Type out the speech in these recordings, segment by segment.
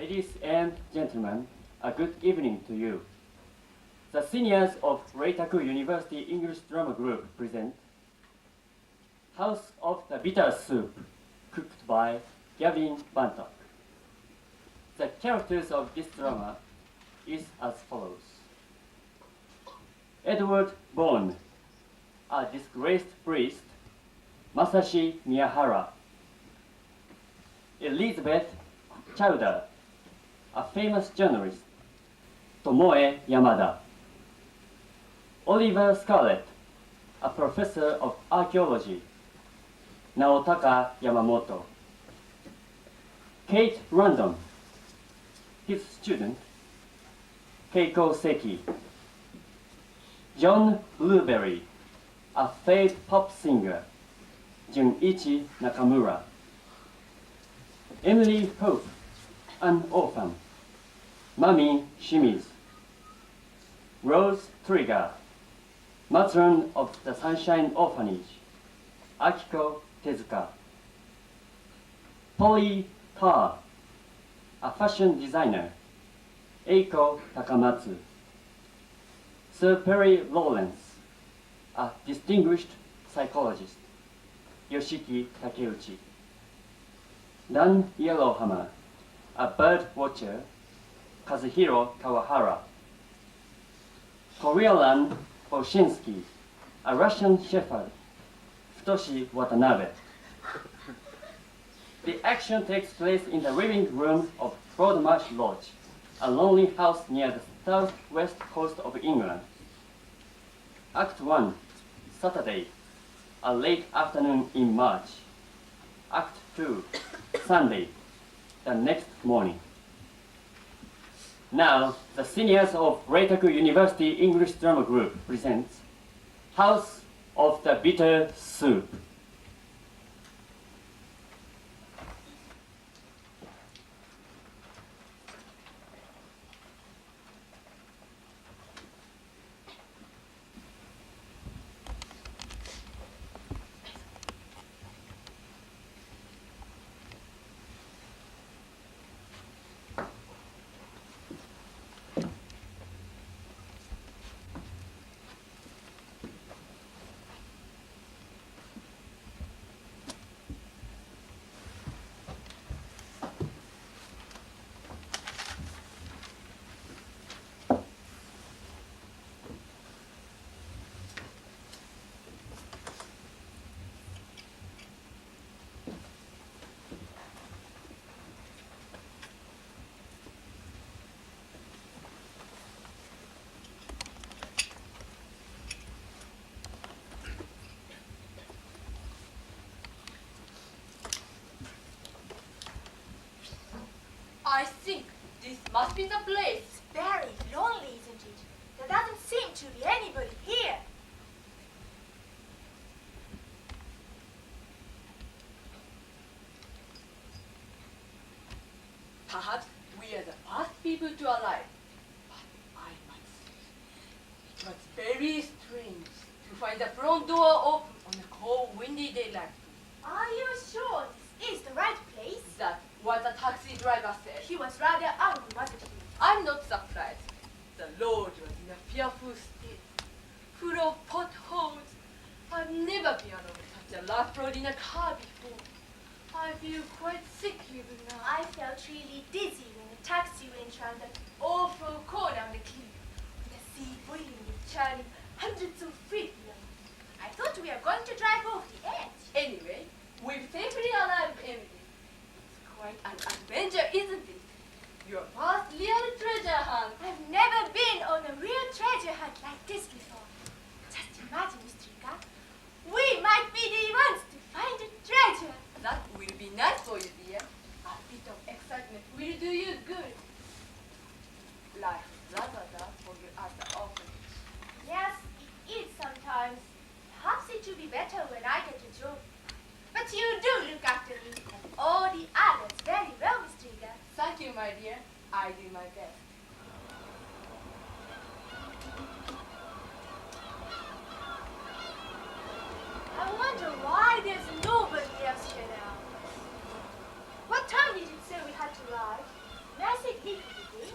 Ladies and gentlemen, a good evening to you. The seniors of R.U.E.D.G University English Drama Group present House of the Bitter Soup, cooked by Gavin Bantock. The characters of this drama is as follows. Edward Bourne, a disgraced priest, Masashi Miyahara. Elizabeth Chowder, a famous journalist, Tomoe Yamada. Oliver Scarlett, a professor of archaeology, Naotaka Yamamoto. Kate Random, his student, Keiko Seki. John Blueberry, a famed pop singer, Junichi Nakamura. Emily Hope, an orphan, Mami Shimizu. Rose Trigger, matron of the Sunshine Orphanage, Akiko Tezuka. Polly Carr, a fashion designer, Eiko Takamatsu. Sir Perry Lawrence, a distinguished psychologist, Yoshiki Takeuchi. Dan Yellowhammer, a bird watcher, Kazuhiro Kawahara. Koryalan Bolshinsky, a Russian shepherd, Futoshi Watanabe. The action takes place in the living room of Broadmasrsh Lodge, a lonely house near the southwest coast of England. Act 1, Saturday, a late afternoon in March. Act 2, Sunday, the next morning. Now, the seniors of R.U.E.D.G University English Drama Group presents House of the Bitter Soup. I think this must be the place. It's very lonely, isn't it? There doesn't seem to be anybody here. Perhaps we are the first people to arrive. But I must say, it was very strange to find the front door open on a cold, windy day like this. Are you sure this is the right place? That's what the taxi driver said. He was rather angry, wasn't he? I'm not surprised. The road was in a fearful state, full of potholes. I've never been on such a rough road in a car before. I feel quite sick even now. I felt really dizzy when the taxi went round that awful corner on the cliff, with the sea boiling and churning hundreds of feet below. I thought we were going to drive off the edge. Anyway, we've safely arrived, Emily. It's quite an adventure, isn't it? Your first real treasure hunt. I've never been on a real treasure hunt like this before. Just imagine, Mr. Ika. We might be the ones to find a treasure. That will be nice for you, dear. A bit of excitement will do you good. Life is rather dull for you at the orphanage. Yes, it is sometimes. Perhaps it will be better when I get a job. But you do look after me and all the others very well, Mr. Ika. Thank you, my dear. I do my best. I wonder why there's nobody else here now. What time did it say we had to arrive? May I sit here, please?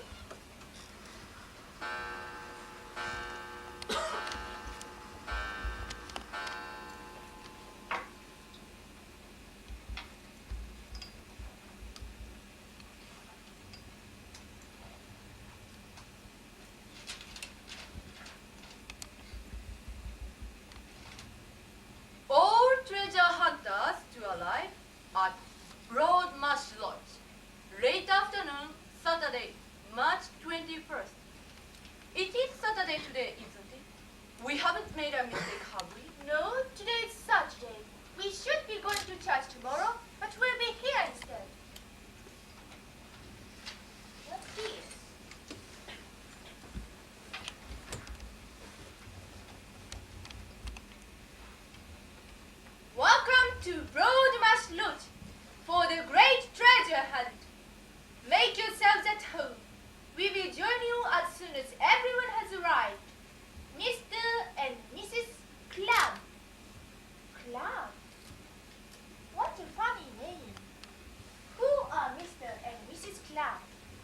All treasure hunters to arrive at Broadmasrsh Lodge. Late afternoon, Saturday, March 21st. It is Saturday today, isn't it? We haven't made a mistake, have we? No, today is Saturday. We should be going to church tomorrow, but we'll be here instead. What's this? Welcome to Broadmasrsh Lodge for the great treasure hunt. Make yourselves at home. We will join you as soon as everyone has arrived. Mr. and Mrs. Clam. Clam? What a funny name. Who are Mr. and Mrs. Clam?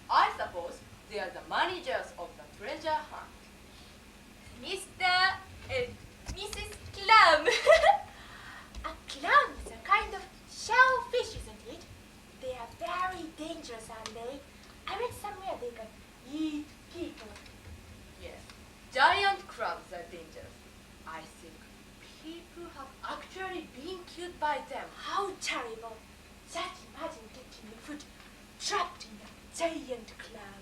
I suppose they are the managers of the treasure hunt. Mr. and Mrs. Clam. A clam is a kind of shellfish, isn't it? They are very dangerous, aren't they? I read somewhere they can eat people. Yes, giant crabs are dangerous. I think people have actually been killed by them. How terrible. Just imagine getting your foot trapped in a giant clam.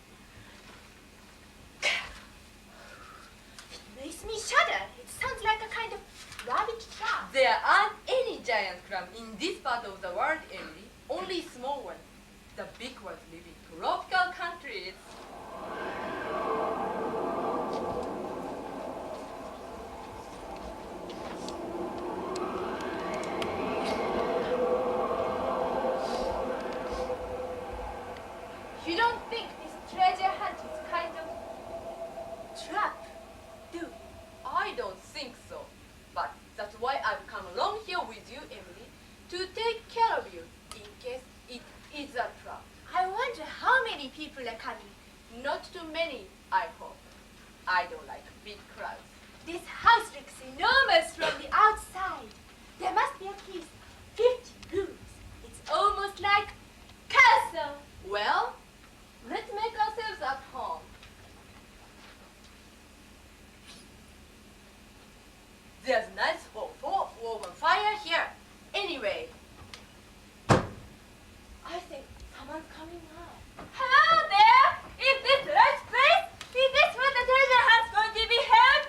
It makes me shudder. It sounds like a kind of rabbit trap. There aren't any giant crabs in this part of the world, Emily. Only small ones. The big ones live in tropical countries. You don't think this treasure hunt is kind of trap, do you? I don't think so. But that's why I've come along here with you, Emily, to take care of you in case it is a trap. I wonder how many people are coming. Not too many, I hope. I don't like big crowds. This house looks enormous from the outside. There must be at least 50 rooms. It's almost like castle. Well, let's make ourselves at home. There's a nice warm fire here. Anyway, I think someone's coming now. Hello there! Is this the right place? Is this where the treasure hunt's going to be held?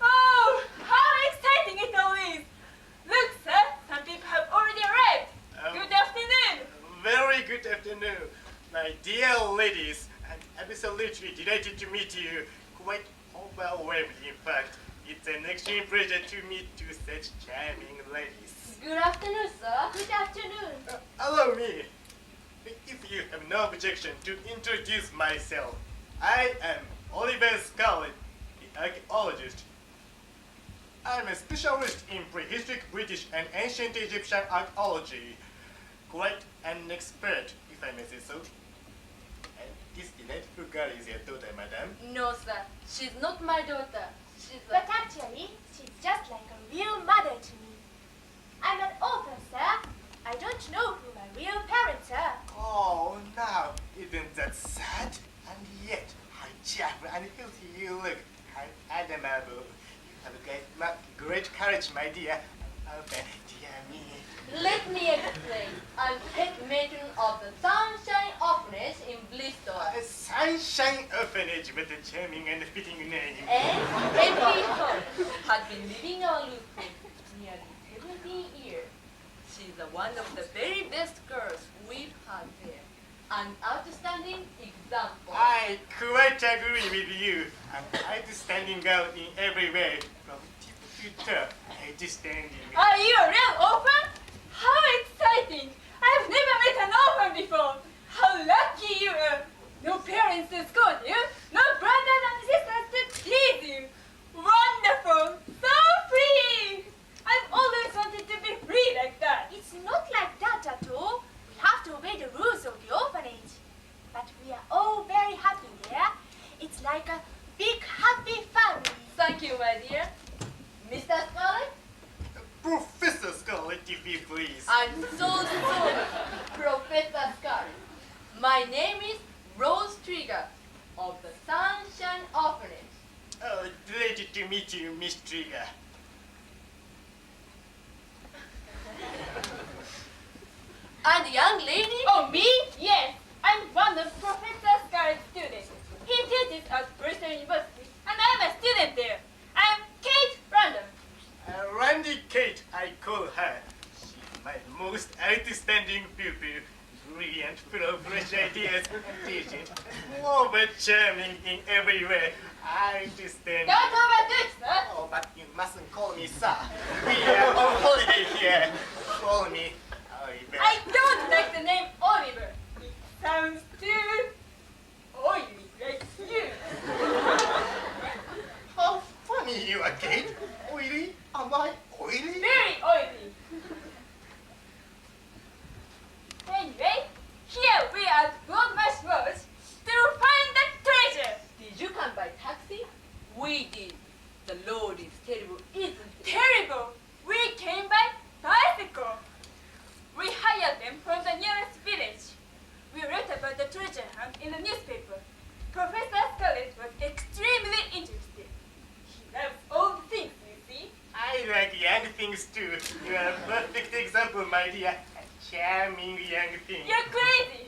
Oh, how exciting it all is! Look, sir, some people have already arrived. Good afternoon. Very good afternoon, my dear ladies. I'm absolutely delighted to meet you. Quite overwhelmed, in fact. It's an extreme pleasure to meet two such charming ladies. Good afternoon, sir. Good afternoon. Allow me, if you have no objection, to introduce myself. I am Oliver Scarlett, the archaeologist. I'm a specialist in prehistoric British and ancient Egyptian archaeology. Quite an expert, if I may say so. And this delightful girl is your daughter, madam. No, sir. She's not my daughter. She's But actually, she's just like a real mother to me. I'm an orphan, sir. I don't know who my real parents are. Oh, now, isn't that sad? And yet, how cheerful and healthy you look. How admirable. You have great courage, my dear. Oh, dear me. Let me explain. I'm head matron of the Sunshine Orphanage in Bristol. A Sunshine Orphanage with a charming and fitting name. And Emily Holmes has been living our roof for nearly 17 years. She's one of the very best girls we've had there. An outstanding example. I quite agree with you. An outstanding girl in every way, from tip to toe. Outstanding. Are you a real orphan? How exciting! I've never met an orphan before. How lucky you are. No parents to scold you, no brothers and sisters to tease you. Wonderful! So free! I've always wanted to be free like that. It's not like that at all. We have to obey the rules of the orphanage. But we are like a big happy family. Thank you, my dear. Mr. Scarlett? Professor Scarlett, if you please. I'm so sorry, Professor Scarlett. My name is Rose Trigger of the Sunshine Orphanage. Oh, delighted to meet you, Miss Trigger. And young lady? Oh, me? Yes. I'm one of Professor Scarlett's students. He teaches at Bristol University, and I'm a student there. I'm Kate Random. Randy Kate, I call her. She's my most outstanding pupil. Brilliant, full of fresh ideas, intelligent, over charming in every way. Outstanding. Don't overdo it, sir. Oh, but you mustn't call me sir. We are on holiday here. Call me Oliver. I don't like the name Oliver. It sounds too oily like you. How funny you are, Kate. Oily? Am I oily? Very oily. Anyway, here we are at Broadmasrsh Lodge to find the treasure. Did you come by taxi? We did. The road is terrible, isn't it? Terrible. We came by bicycle. We hired them from the nearest village. We read about the treasure hunt in the newspaper. Professor Scarlett was extremely interested. He loves old things, you see. I like young things too. You are a perfect example, my dear. A charming young thing. You're crazy.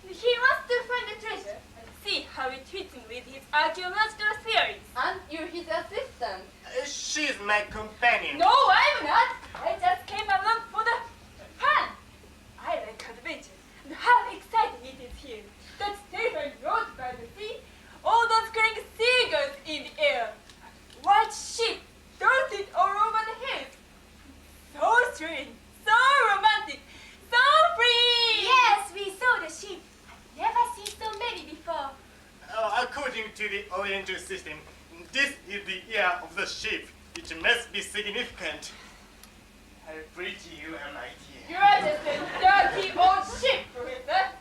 He wants to find the treasure and see how it fits in with his archaeological theories. And you're his assistant. She's my companion. No, I'm not. I just came along for the fun. I like adventure and how exciting it is here. That terrifying road by the sea, all those crying seagulls in the air, white sheep dotted all over the hills. So thrilling, so romantic, so free. Yes, we saw the sheep. I've never seen so many before. According to the Oriental system, this is the year of the sheep, which must be significant. How pretty you are, my dear. You're just a dirty old sheep, Professor.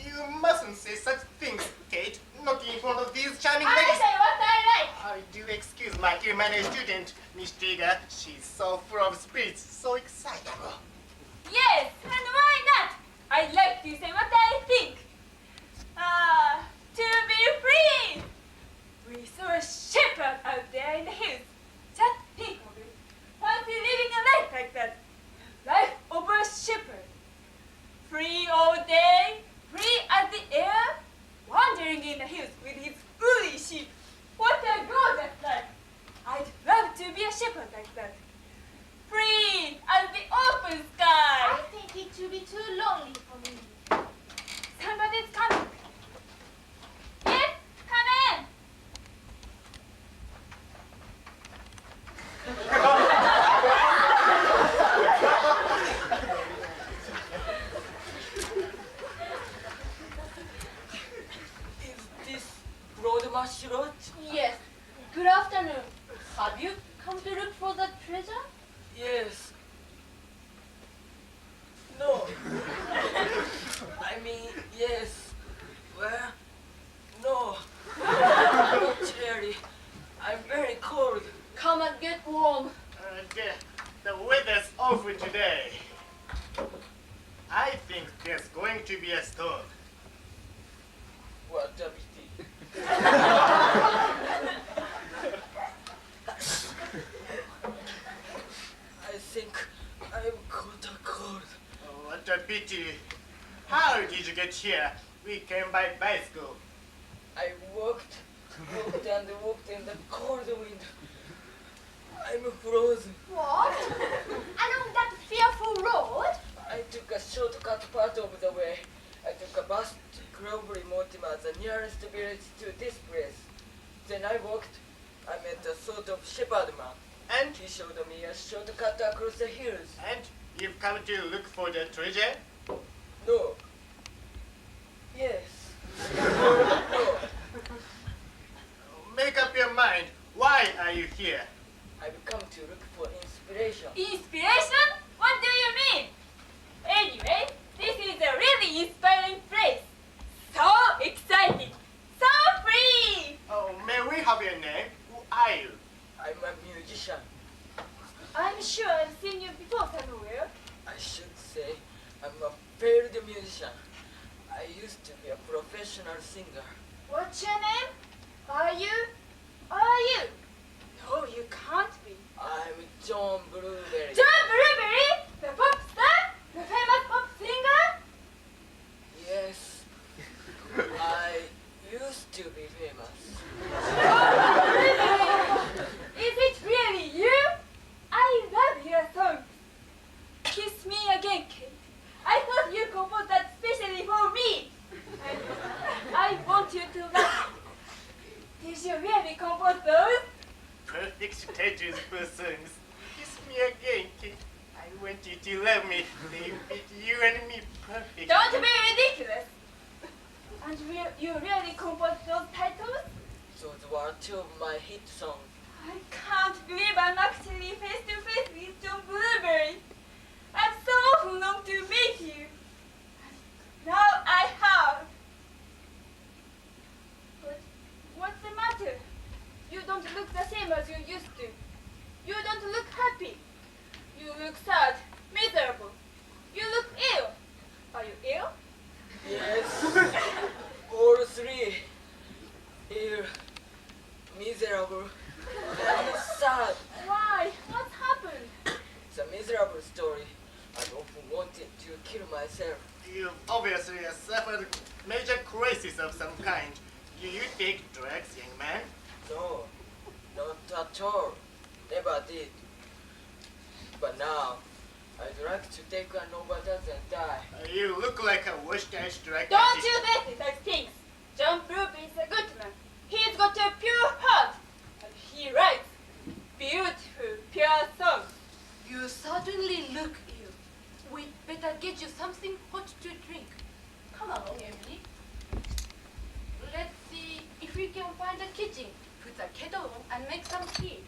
You mustn't say such things, Kate. Not in front of these charming I ladies. say what I like. Do excuse my ill-mannered student, Miss Trigger. She's so full of spirits, so excitable. Yes, and why not? I like to say what I think. To be free. We saw a shepherd out there in the hills. Just think of it. Fancy living a life like that. Life of a shepherd. Free all day, free as the air, wandering in the hills with his woolly sheep. What a gorgeous life. I'd love to be a shepherd like that. Free as the open sky. I think it would be too lonely for me. Somebody's coming. Yes, come in. Is this Broadmasrsh Lodge? Yes. Good afternoon. Have you come to look for the treasure? Yes. No. I mean, yes. Well, no. Not really. I'm very cold. Come and get warm. The weather's awful today. I think there's going to be a storm. What a pity. I think I've caught a cold. Oh, what a pity. How did you get here? We came by bicycle. I walked and walked in the cold wind. I'm frozen. What? Along that fearful road? I took a shortcut part of the way. I took a bus to Grovery Mortimer, the nearest village to this place. Then I walked. I met a sort of shepherd man. And? He showed me a shortcut across the hills. And you've come to look for the treasure? No. Yes. No. Make up your mind. Why are you here? I've come to look for inspiration. Inspiration? What do you mean? Anyway, this is a really inspiring place. So exciting, so I'm sure I've seen you before somewhere. I should say I'm a failed musician. I used to be a professional singer. What's your name? Are you? Are you? No, you can't be. I'm John Blueberry. John Blueberry? The pop star? The famous pop singer? Yes, I used to be famous. Is it really you? I love your songs. Kiss me again, Kate. I thought you composed that specially for me. And I want you to love me. Did you really compose those? Perfect titles for songs. Kiss me again, Kate. I want you to love me. They fit you and me perfect. Don't be ridiculous. And you really composed those titles? Those were two of my hit songs. I can't believe I'm actually face to face with John Blueberry. I've so often longed to meet you. Now I have. But what's the matter? You don't look the same as you used to. You don't look happy. You look sad, miserable. You look ill. Are you ill? Yes, all three. Ill, miserable, and sad. Why? What's happened? It's a miserable story. I've often wanted to kill myself. You obviously suffered major crisis of some kind. Do you take drugs, young man? No, not at all. Never did. But now, I'd like to take an overdose and die. You look like a washed-out drug Don't addict. you listen to such things. John Blueberry is a good man. He's got a pure heart. And he writes beautiful, pure songs. You certainly look ill. We'd better get you something hot to drink. Come along, Emily. Let's see if we can find a kitchen. Put the kettle on and make some tea.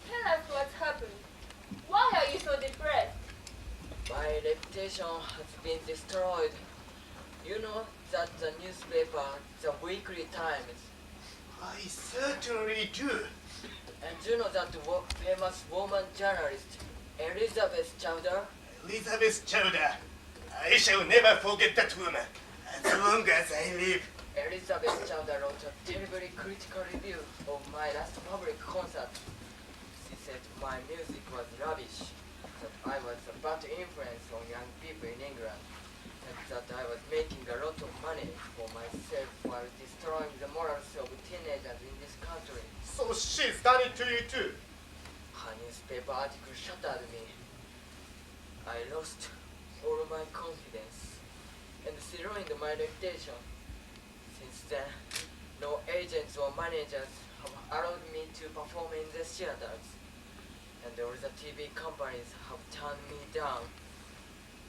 Tell us what's happened. Why are you so depressed? My reputation has been destroyed. You know that the newspaper, the Weekly Times, I certainly do. and you know that famous woman journalist, Elizabeth Chowder? Elizabeth Chowder. I shall never forget that woman. As long as I live. Elizabeth Chowder wrote a terribly critical review of my last public concert. She said my music was rubbish, that I was a bad influence on young people in England, and that I was making a lot of money for myself while destroying the morals of teenagers in this country. So she's done it to you too. Her newspaper article shattered me. I lost all my confidence, and she ruined my reputation. Since then, no agents or managers have allowed me to perform in the theaters, and all the TV companies have turned me down.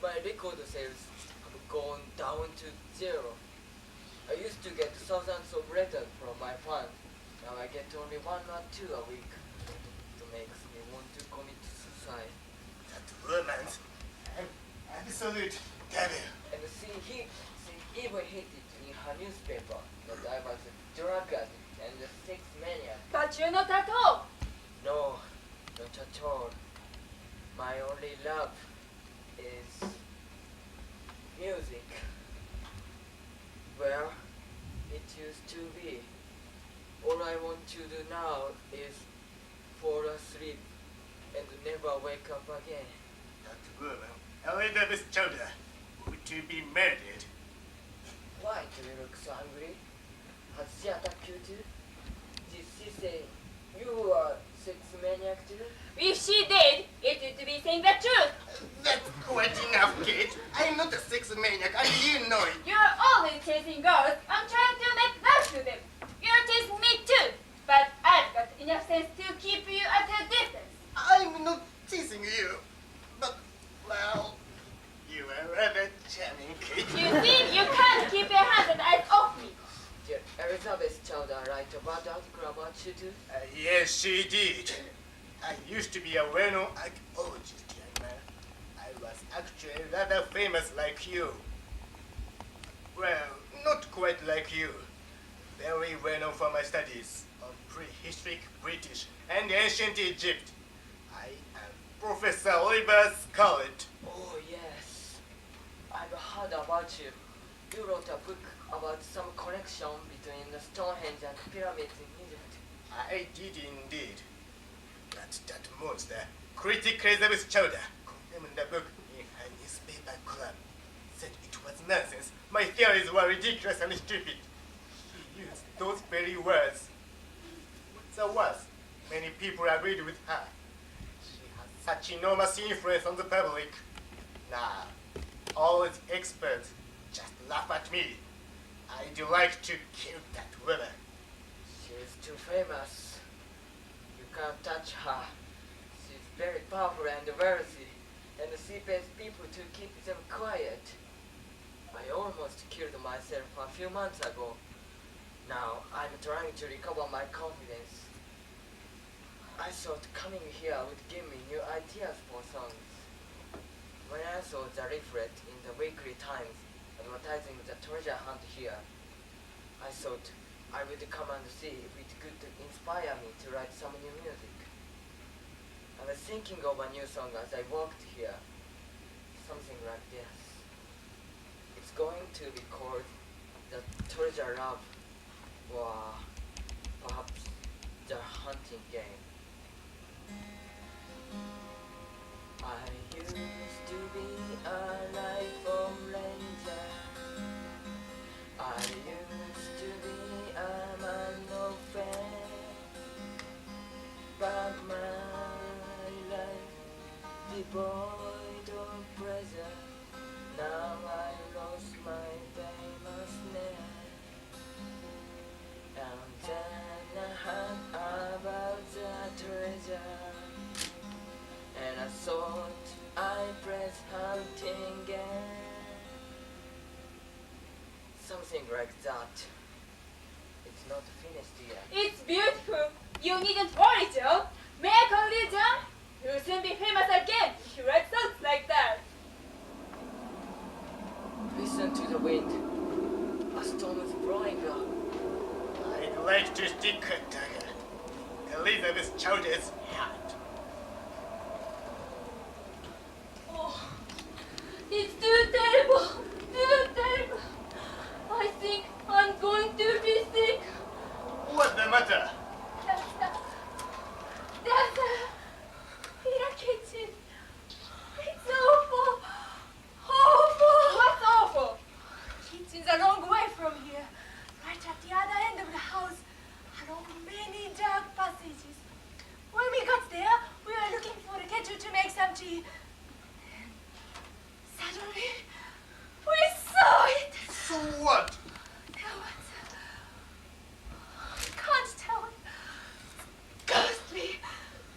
My record sales have gone down to zero. I used to get thousands of letters from my fans. Now I get only 1 or 2 a week. It makes me want to commit suicide. That woman's an absolute devil. And she even hinted in her newspaper that I was a drug addict and a sex maniac. But you're not at all. No, not at all. My only love is music. Where it used to be. All I want to do now is fall asleep and never wake up again. That woman, Elizabeth Chowder, would to be murdered. Why do you look so angry? Has she attacked you too? Did she say you are sex maniac too? If she did, it would be saying the truth. That's quite enough, Kate. I'm not a sex maniac, and you know it. You're always chasing girls and trying to make love to them. You're chasing me too. But I've got enough sense to keep you at a distance. I'm not teasing you. But, well, you are rather charming, Kate. You see, you can't keep your hands and eyes off me. Did Elizabeth Chowder write a bad article about you too? Yes, she did. I used to be a well-known archaeologist, young man. I was actually rather famous like you. Well, not quite like you. Very well known for my studies of prehistoric British and ancient Egypt. I am Professor Oliver Scarlett. Oh, yes. I've heard about you. You wrote a book about some connection between the Stonehenge and the pyramids in Egypt. I did indeed. But that monster, Critic Elizabeth Chowder, condemned the book in her newspaper column. Said it was nonsense. My theories were ridiculous and stupid. She used those very words. What's the worst? Many people agreed with her. She has such enormous influence on the public. Now, all the experts just laugh at me. I'd like to kill that woman. She's too famous. You can't touch her. She's very powerful and wealthy, and she pays people to keep them quiet. I almost killed myself a few months ago. Now I'm trying to recover my confidence. I thought coming here would give me new ideas for songs. When I saw the leaflet in the Weekly Times advertising the treasure hunt here, I thought I would come and see if it could inspire me to write some new music. I was thinking of a new song as I walked here. Something like this. It's going to be called The Treasure Love, or perhaps The Hunting Game. I used to be a rifle ranger. I used to be a man of faith, but my life devoid of pleasure. Now I lost my famous name, and then I heard about the treasure, and I thought I pressed hunting game. Something like that. It's not finished yet. It's beautiful. You needn't worry, Joe. May I call you John? You'll soon be famous again if you write songs like that. Listen to the wind. A storm is blowing up. I'd like to stick a dagger in Elizabeth Chowder's heart. Oh, it's too terrible. Too terrible. I think I'm going to be sick. What's the matter? There's in a kitchen. It's awful. Awful. What's awful? Kitchen's a long way from here. Right at the other end of the house, along many dark passages. When we got there, we were looking for the kettle to make some tea. Suddenly, we saw it. So what? There was. I can't tell. Ghostly.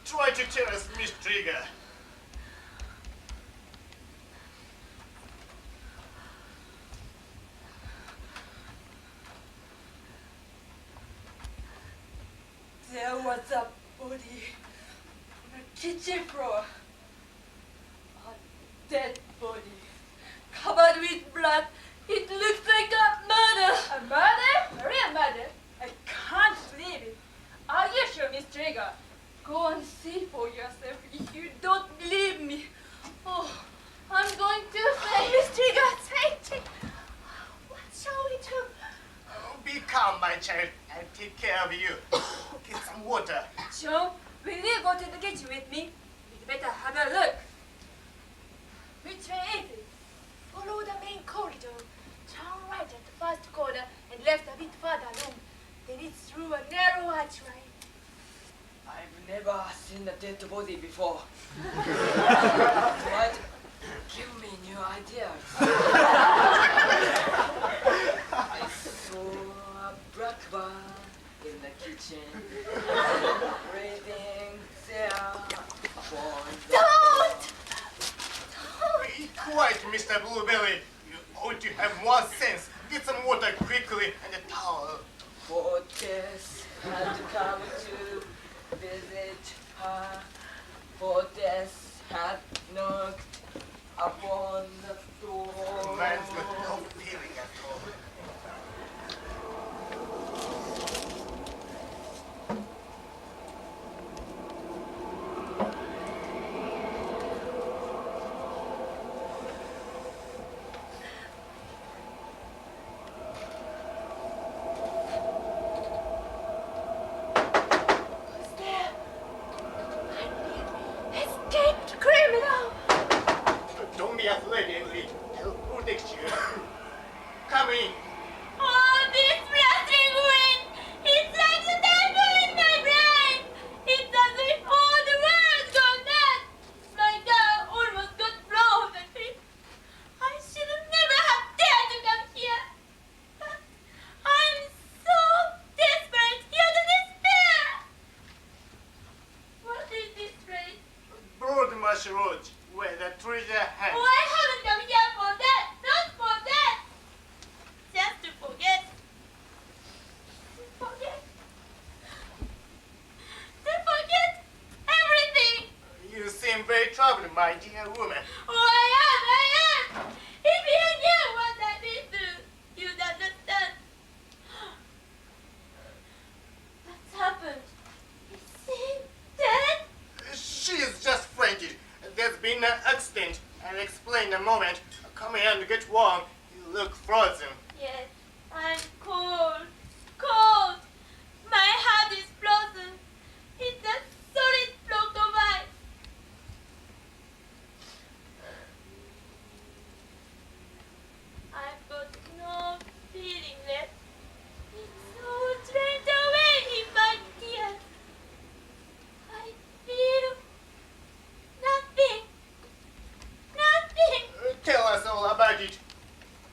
Try to tell us, Miss Trigger. There was a body on the kitchen floor. A dead body. Covered with blood. It looks like a murder. A murder? A real murder? I can't believe it. Are you sure, Miss Trigger? Go and see for yourself if you don't believe me. Oh, I'm going to say... Miss Trigger, take it. What shall we do? Oh, be calm, my child. I'll take care of you. Get some water. John, will you go to the kitchen with me? We'd better have a look. Which way is it? Follow the main corridor. Turn right at the first corner and left a bit further along. Then it's through a narrow archway. I've never seen a dead body before. It might give me new ideas. I saw a black bar in the kitchen, breathing there upon the Don't! Be quiet, Mr. Blueberry. You ought to have more sense. Get some water quickly and a towel. Fortress had come to visit her. Fortress had knocked upon the door. Man's got no feeling at all. me as lady Emily. I'll protect you. Come in. Oh, this flashing wind! It's like the devil in my brain! It's as if all the world's gone mad! My car almost got blown off the cliff. I should never have dared to come here. But I'm so desperate here to despair! What is this place? Broadmasrsh Lodge, where the treasure hangs. Oh, I haven't come here for that! Not for that! Just to forget. To forget. To forget everything! You seem very troubled, my dear woman. Oh, I am! If you knew what I've been through, you'd understand. What's happened? Is she dead? She is just fainted. There's been an accident. I'll explain in a moment. Come here and get warm. You look frozen. Yes, I'm cold. Cold! My heart is frozen. It's a solid block of ice. I've got no feeling left. It's all drained away in my tears. I feel nothing. Nothing. Tell us all about it.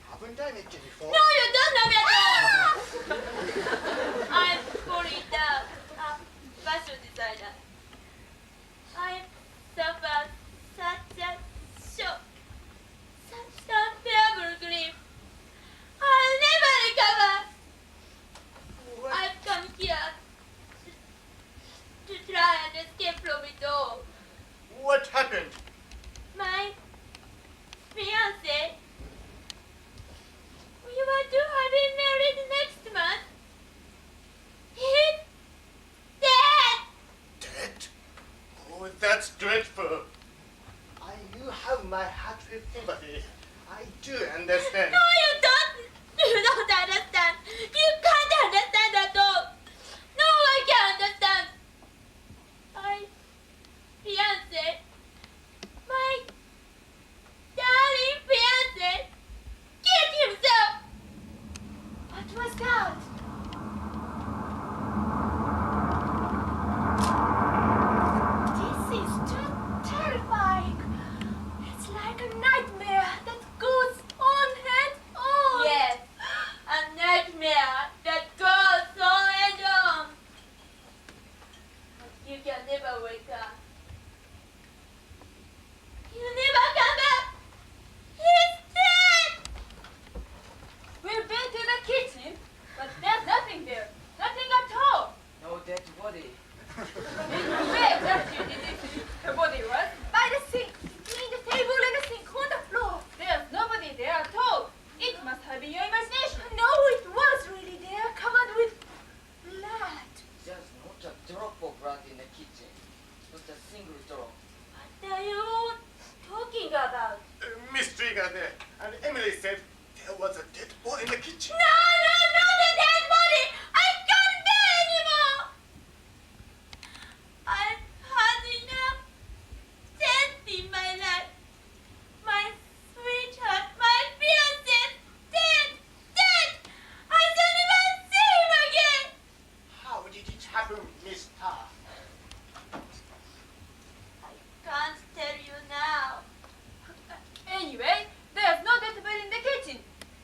Haven't I met you before? No, you don't know me at all. I'm falling down. Fashion designer. I suffered such a shock, such a terrible grief. I'll never recover. What? I've come here to try and escape from it all. What happened? My fiancé. We were to have been married next month. He's dead! Dead? Oh, that's dreadful. You have my heartfelt sympathy. I do understand. No, you don't! You don't understand! You can't understand at all! No one can understand! My fiancé, my darling fiancé, killed himself! What was that? This is too terrifying. It's like a nightmare that goes on and on. Yes, a nightmare that goes on and on. But you can never wake up. You never come back. He's dead. We've been to the kitchen, but there's nothing there. Nothing at all. No dead body. Where exactly did the body was? By the sink, between the table and the sink on the floor. There's nobody there at all. It must have been your imagination. No, it was really there, covered with blood. There's not a drop of blood in the kitchen. Not a single drop. What are you talking about? Miss Trigger there, and Emily said there was a dead boy in the kitchen. No, not a dead body! I can't bear anymore! I've had enough death in my life. My sweetheart, my fiancé, dead! I don't even see him again! How did it happen, Miss Tar? I can't tell you now. Anyway, there's no dead body in the kitchen.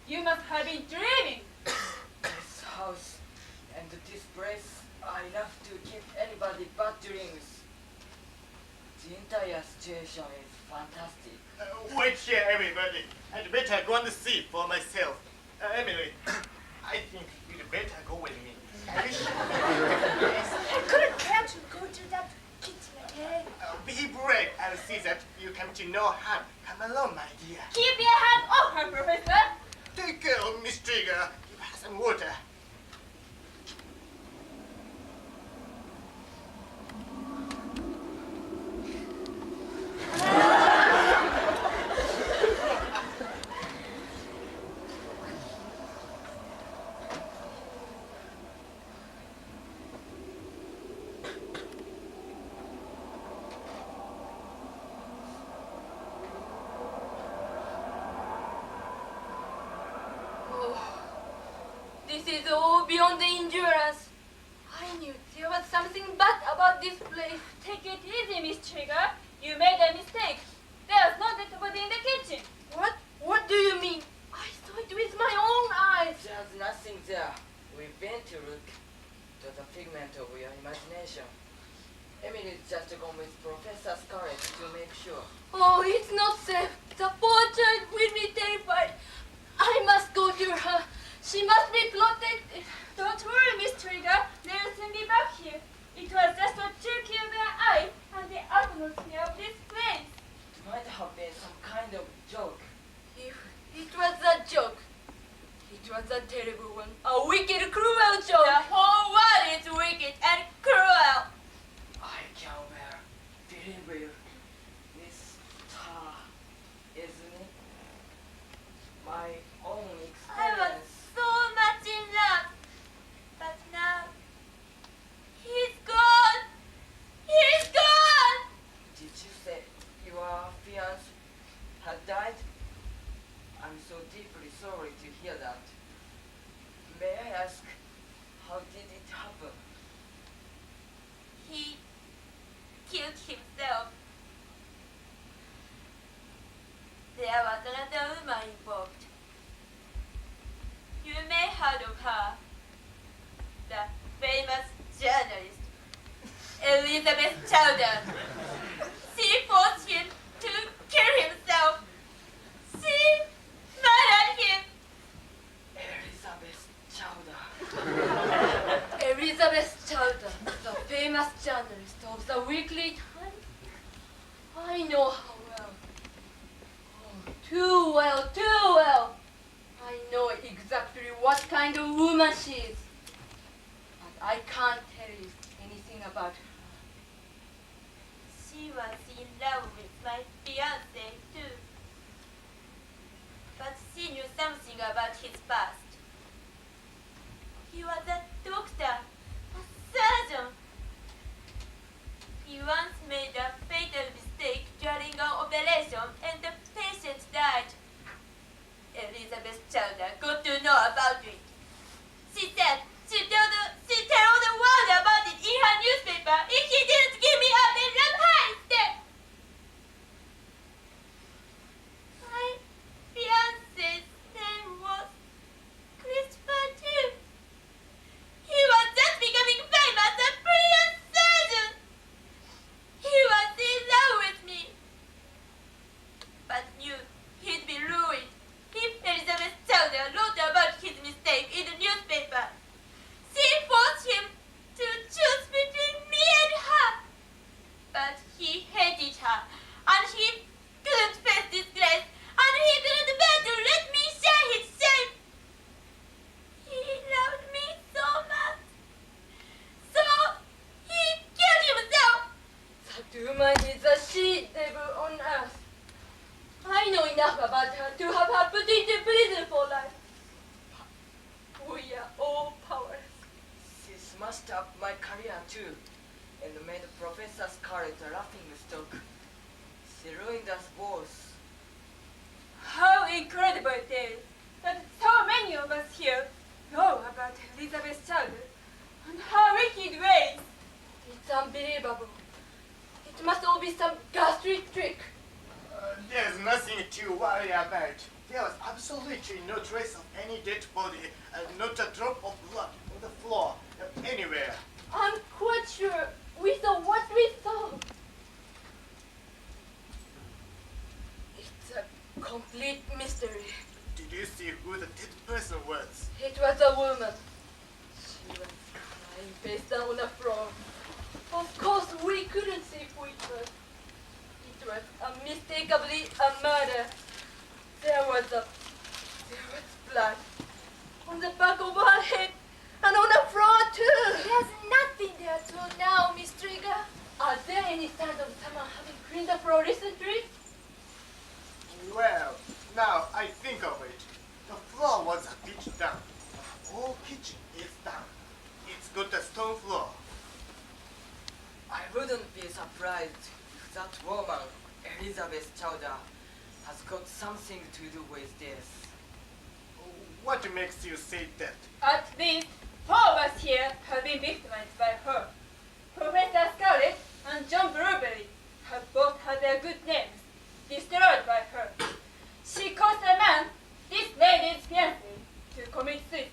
You must have been dreaming. This house and this place are enough to give anybody bad dreams. The entire situation is fantastic. Wait here, everybody. I'd better go and see for myself. Emily, I think you'd better go with me. Are you sure? Can't you go to that kitchen again? Be brave. I'll see that you come to no harm. Come along, my dear. Keep your hands off her, Professor. Take care of Miss Trigger. Give her some water. This is all beyond the endurance. I knew there was something bad about this place. Take it easy, Miss Trigger. You made a mistake. There's no dead body in the kitchen. What? What do you mean? I saw it with my own eyes. There's nothing there. We've been to look. It was a figment of your imagination. Emily's just gone with Professor Scarlet to make sure. Oh, it's not safe. The poor child will be terrified. I must go to her. She must be protected. Don't worry, Miss Trigger. They'll soon be back here. It was just to kill their eye and the atmosphere of this place. It might have been some kind of joke. If it was a joke, it was a terrible one. A wicked, cruel joke. The whole world is wicked and cruel. I can well believe you, Miss Star, isn't it? My own I was experience. so much in love. But now, he's gone. He's gone. Did you say your fiancé had died? I'm so deeply sorry to hear that. May I ask, how did it happen? He killed himself. There was another woman involved. You may heard of her. The famous journalist, Elizabeth Chowder. She forced him to kill himself. She murdered him. Elizabeth Chowder. Elizabeth Chowder, the famous journalist of the Weekly Times. I know her well. Oh, too well, too well. I know exactly what kind of woman she is. But I can't tell you anything about her. She was in love with my fiancé too. But she knew something about his past. He was a doctor, a surgeon. He once made a fatal mistake during an operation and the patient died. Elizabeth Chowder got to know about it. She said she tell the world about it in her newspaper if he didn't give me up and run high instead. My fiance's name was Christopher too. He was just becoming famous, a brilliant surgeon. He was in love with me, but knew he'd be ruined if Elizabeth Chowder wrote about his mistake in the newspaper. She forced him to choose between me and her. But he hated her, and he couldn't face disgrace, and he couldn't bear to let me share his shame. He loved me so much. So he killed himself. That woman is a she-devil on earth. I know enough about her to have her put into prison for life. We are all powerless. She smashed up my career too, and made Professor Scarlet a laughing stock. She ruined us both. How incredible it is that so many of us here know about Elizabeth Chowder and her wicked ways. It's unbelievable. It must all be some ghastly trick. There's nothing to worry about. There was absolutely no trace of any dead body and not a drop of blood on the floor anywhere. I'm quite sure we saw what we saw. It's a complete mystery. Did you see who the dead person was? It was a woman. She was lying face down on the floor. Of course, we couldn't see who it was. It was unmistakably a murder. There was blood on the back of her head and on the floor too. There's nothing there to now, Miss Trigger. Are there any signs of someone having cleaned the floor recently? Well, now I think of it. The floor was a bit down. The whole kitchen is down. It's got a stone floor. I wouldn't be surprised if that woman, Elizabeth Chowder, has got something to do with this. What makes you say that? At least 4 of us here have been victimized by her. Professor Scarlett and John Blueberry have both had their good names destroyed by her. She caused a man, this lady's fiancé, to commit suicide.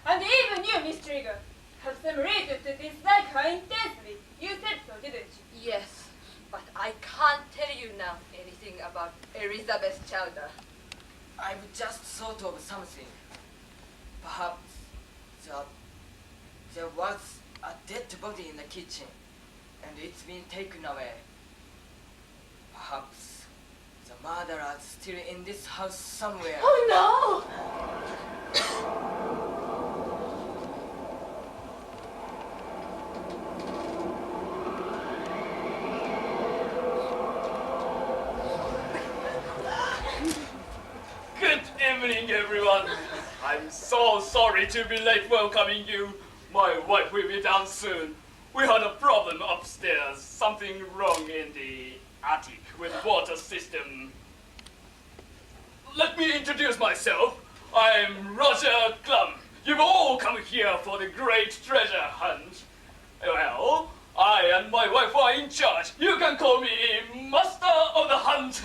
And even you, Miss Trigger, have some reason to dislike her intensely. You said so, didn't you? Yes, but I can't tell you now anything about Elizabeth Chowder. I've just thought of something. Perhaps there was a dead body in the kitchen, and it's been taken away. Perhaps the murderer's still in this house somewhere. Oh Good evening, everyone. I'm so sorry to be late welcoming you. My wife will be down soon. We had a problem upstairs. Something wrong in the attic with water system. Let me introduce myself. I'm Roger Clum. You've all come here for the great treasure hunt. Well, I and my wife are in charge. You can call me Master of the Hunt.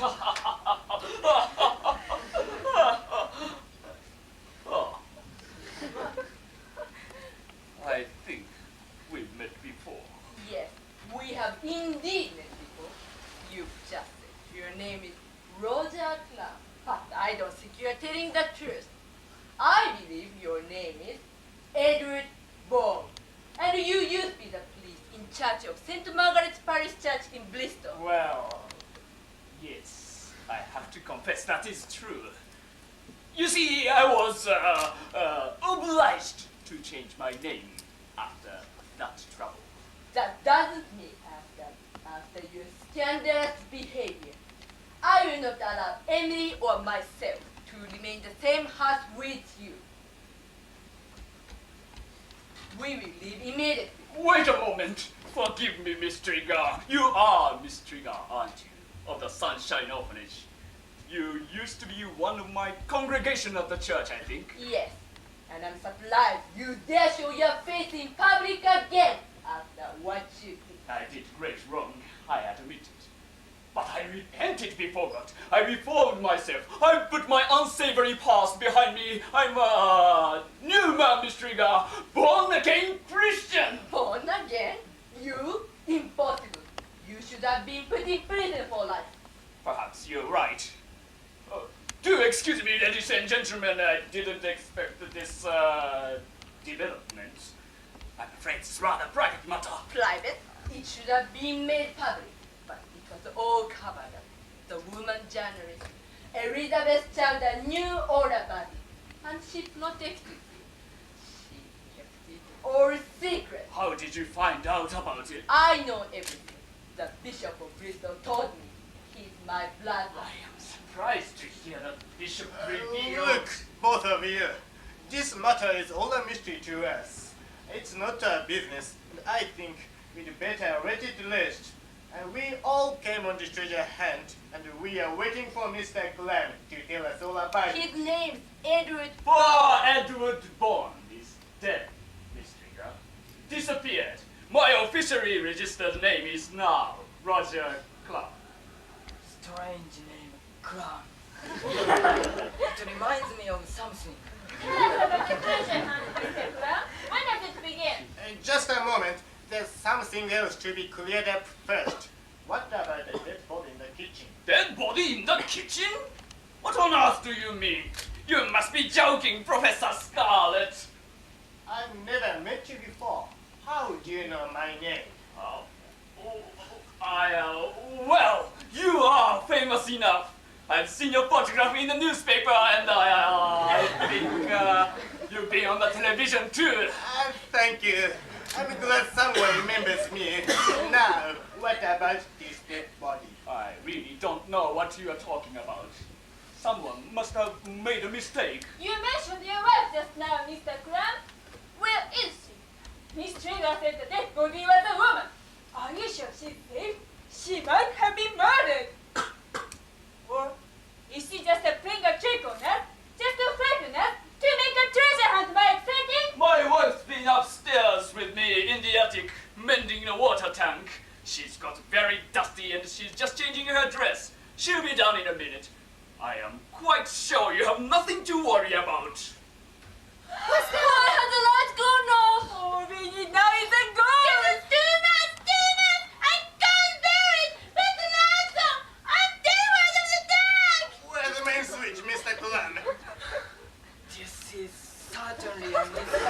Oh. I think we've met before. Yes, we have indeed met before. You've just said your name is Roger Clum, but I don't think you're telling the truth. I believe your name is Edward Bond, and you used to be the priest in charge of St. Margaret's Parish Church in Bristol. Well, yes, I have to confess that is true. You see, I was obliged to change my name after that trouble. That doesn't mean after your scandalous behavior, I will not allow Emily or myself to remain in the same house with you. We will leave immediately. Wait a moment. Forgive me, Miss Trigger. You are Miss Trigger, aren't you? Of the Sunshine Orphanage. You used to be one of my congregation of the church, I think. Yes, and I'm surprised you dare show your face in public again after what you did. I did great wrong, I admit it. But I repented before God. I reformed myself. I put my unsavory past behind me. I'm a new man, Miss Trigger. Born again Christian. Born again? You? Impossible. You should have been put in prison for life. Perhaps you're right. Do excuse me, ladies and gentlemen. I didn't expect this development. I'm afraid it's rather private matter. Private? It should have been made public. But it was all covered up. The woman journalist, Elizabeth Chowder, knew all about it. And she protected it. She kept it all secret. How did you find out about it? I know everything. The Bishop of Bristol told me. He's my brother. I am surprised to hear that Bishop revealed. Look, both of you. This matter is all a mystery to us. It's not our business, and I think we'd better let it rest. And we all came on this treasure hunt, and we are waiting for Mr. Clam to tell us all about it. His name's Edward. Edward Bond is dead, Miss Trigger. Disappeared. My officially registered name is now Roger Clum. Strange name, Clum. It reminds me of something. Let's have a treasure hunt, Mr. Clum. When does it begin? In just a moment, there's something else to be cleared up first. What about the dead body in the kitchen? Dead body in the kitchen? What on earth do you mean? You must be joking, Professor Scarlett. I've never met you before. How do you know my name? Well, you are famous enough. I've seen your photograph in the newspaper, and I think you've been on the television too. Thank you. I'm glad someone remembers me. Now, what about this dead body? I really don't know what you are talking about. Someone must have made a mistake. You mentioned your wife just now, Mr. Clum. Where is she? Miss Trigger said the dead body was a woman. Are you sure she's safe? She might have been murdered. Or is she just playing a trick on us? Just to frighten us? down in a minute. I am quite sure you have nothing to worry about. Why has the lights gone off? Oh, Vicky, now it's a ghost! Thomas! I can't bear it! Put the lights on! I'm terrified of the dark! Where's the main switch, Mr. Clam? This is certainly a misfit.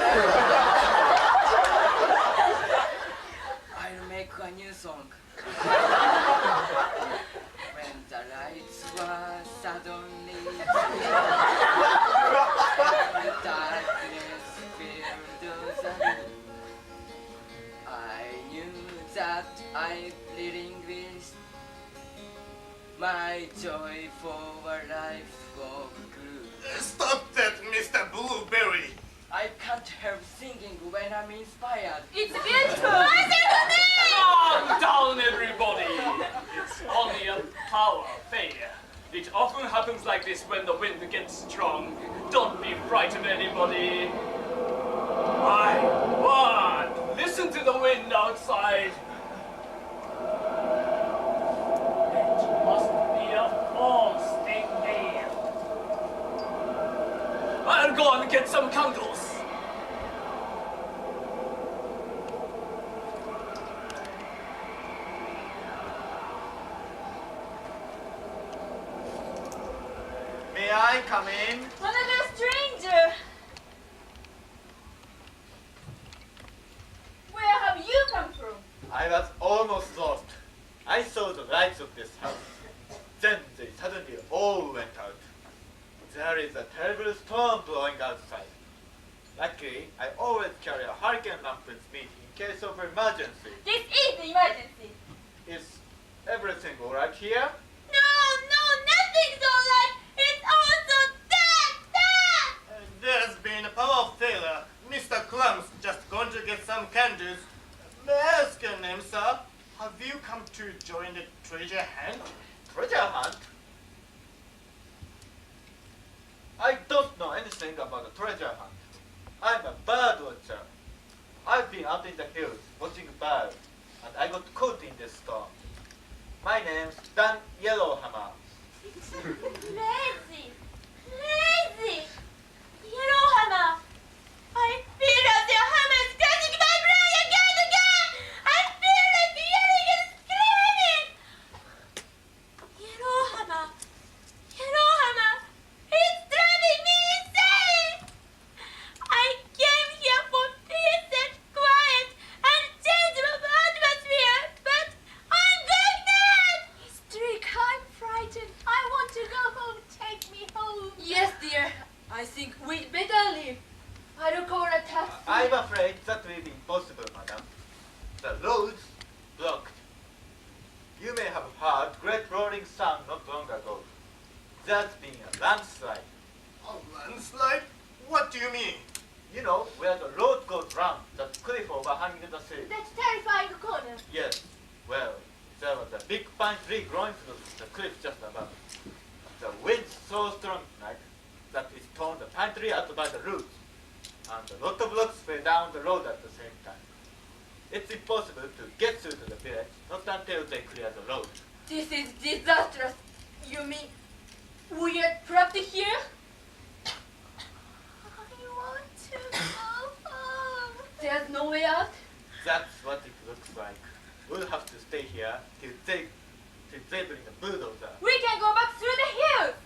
I'll make a new song. When the lights were suddenly and darkness filled the room, I knew that I relinquished my joy for a life of gloom. Stop that, Mr. Blueberry. I can't help singing when I'm inspired. It's beautiful! Calm down, everybody. It's only a power failure. It often happens like this when the wind gets strong. Don't be frightened, anybody. My word! Listen to the wind outside. It must be a frosting gale. I'll go and get some candles. May I come in? Another stranger! Where have you come from? I was almost lost. I saw the lights of this house. Then they suddenly all went out. There is a terrible storm blowing outside. Luckily, I always carry a hurricane lamp with me in case of emergency. This is the emergency! Is everything alright here? No, nothing's alright! It's all so dark! There's been a power failure. Mr. Clum's just going to get some candles. May I ask your name, sir? Have you come to join the treasure hunt? Treasure hunt? I don't know anything about the treasure hunt. I'm a bird watcher. I've been out in the hills watching birds, and I got caught in this storm. My name's Dan Yellowhammer. Lazy! Yellowhammer! I feel as the hammer is crushing my brain again! I feel like yelling and screaming! Yellowhammer! It's driving me insane! I came here for peace and quiet and change of atmosphere, but I'm going mad! Strick, I'm frightened. I want to go home. Take me home. Yes, dear. I think we'd better leave. I'll call a taxi. I'm afraid that will be impossible, madam. The roads blocked. You may have heard great roaring sound not long ago. There's been a landslide. A landslide? What do you mean? You know, where the road goes round, that cliff overhanging the sea. That terrifying corner. Yes, well, there was a big pine tree growing through the cliff just above. The wind's so strong tonight that it torn the pine tree out by the roots, and a lot of logs fell down the road at the same time. It's impossible to get through to the village, not until they clear the road. This is disastrous. You mean we are trapped here? I want to go home. There's no way out? That's what it looks like. We'll have to stay here till they bring the bulldozer. We can go back through the hills.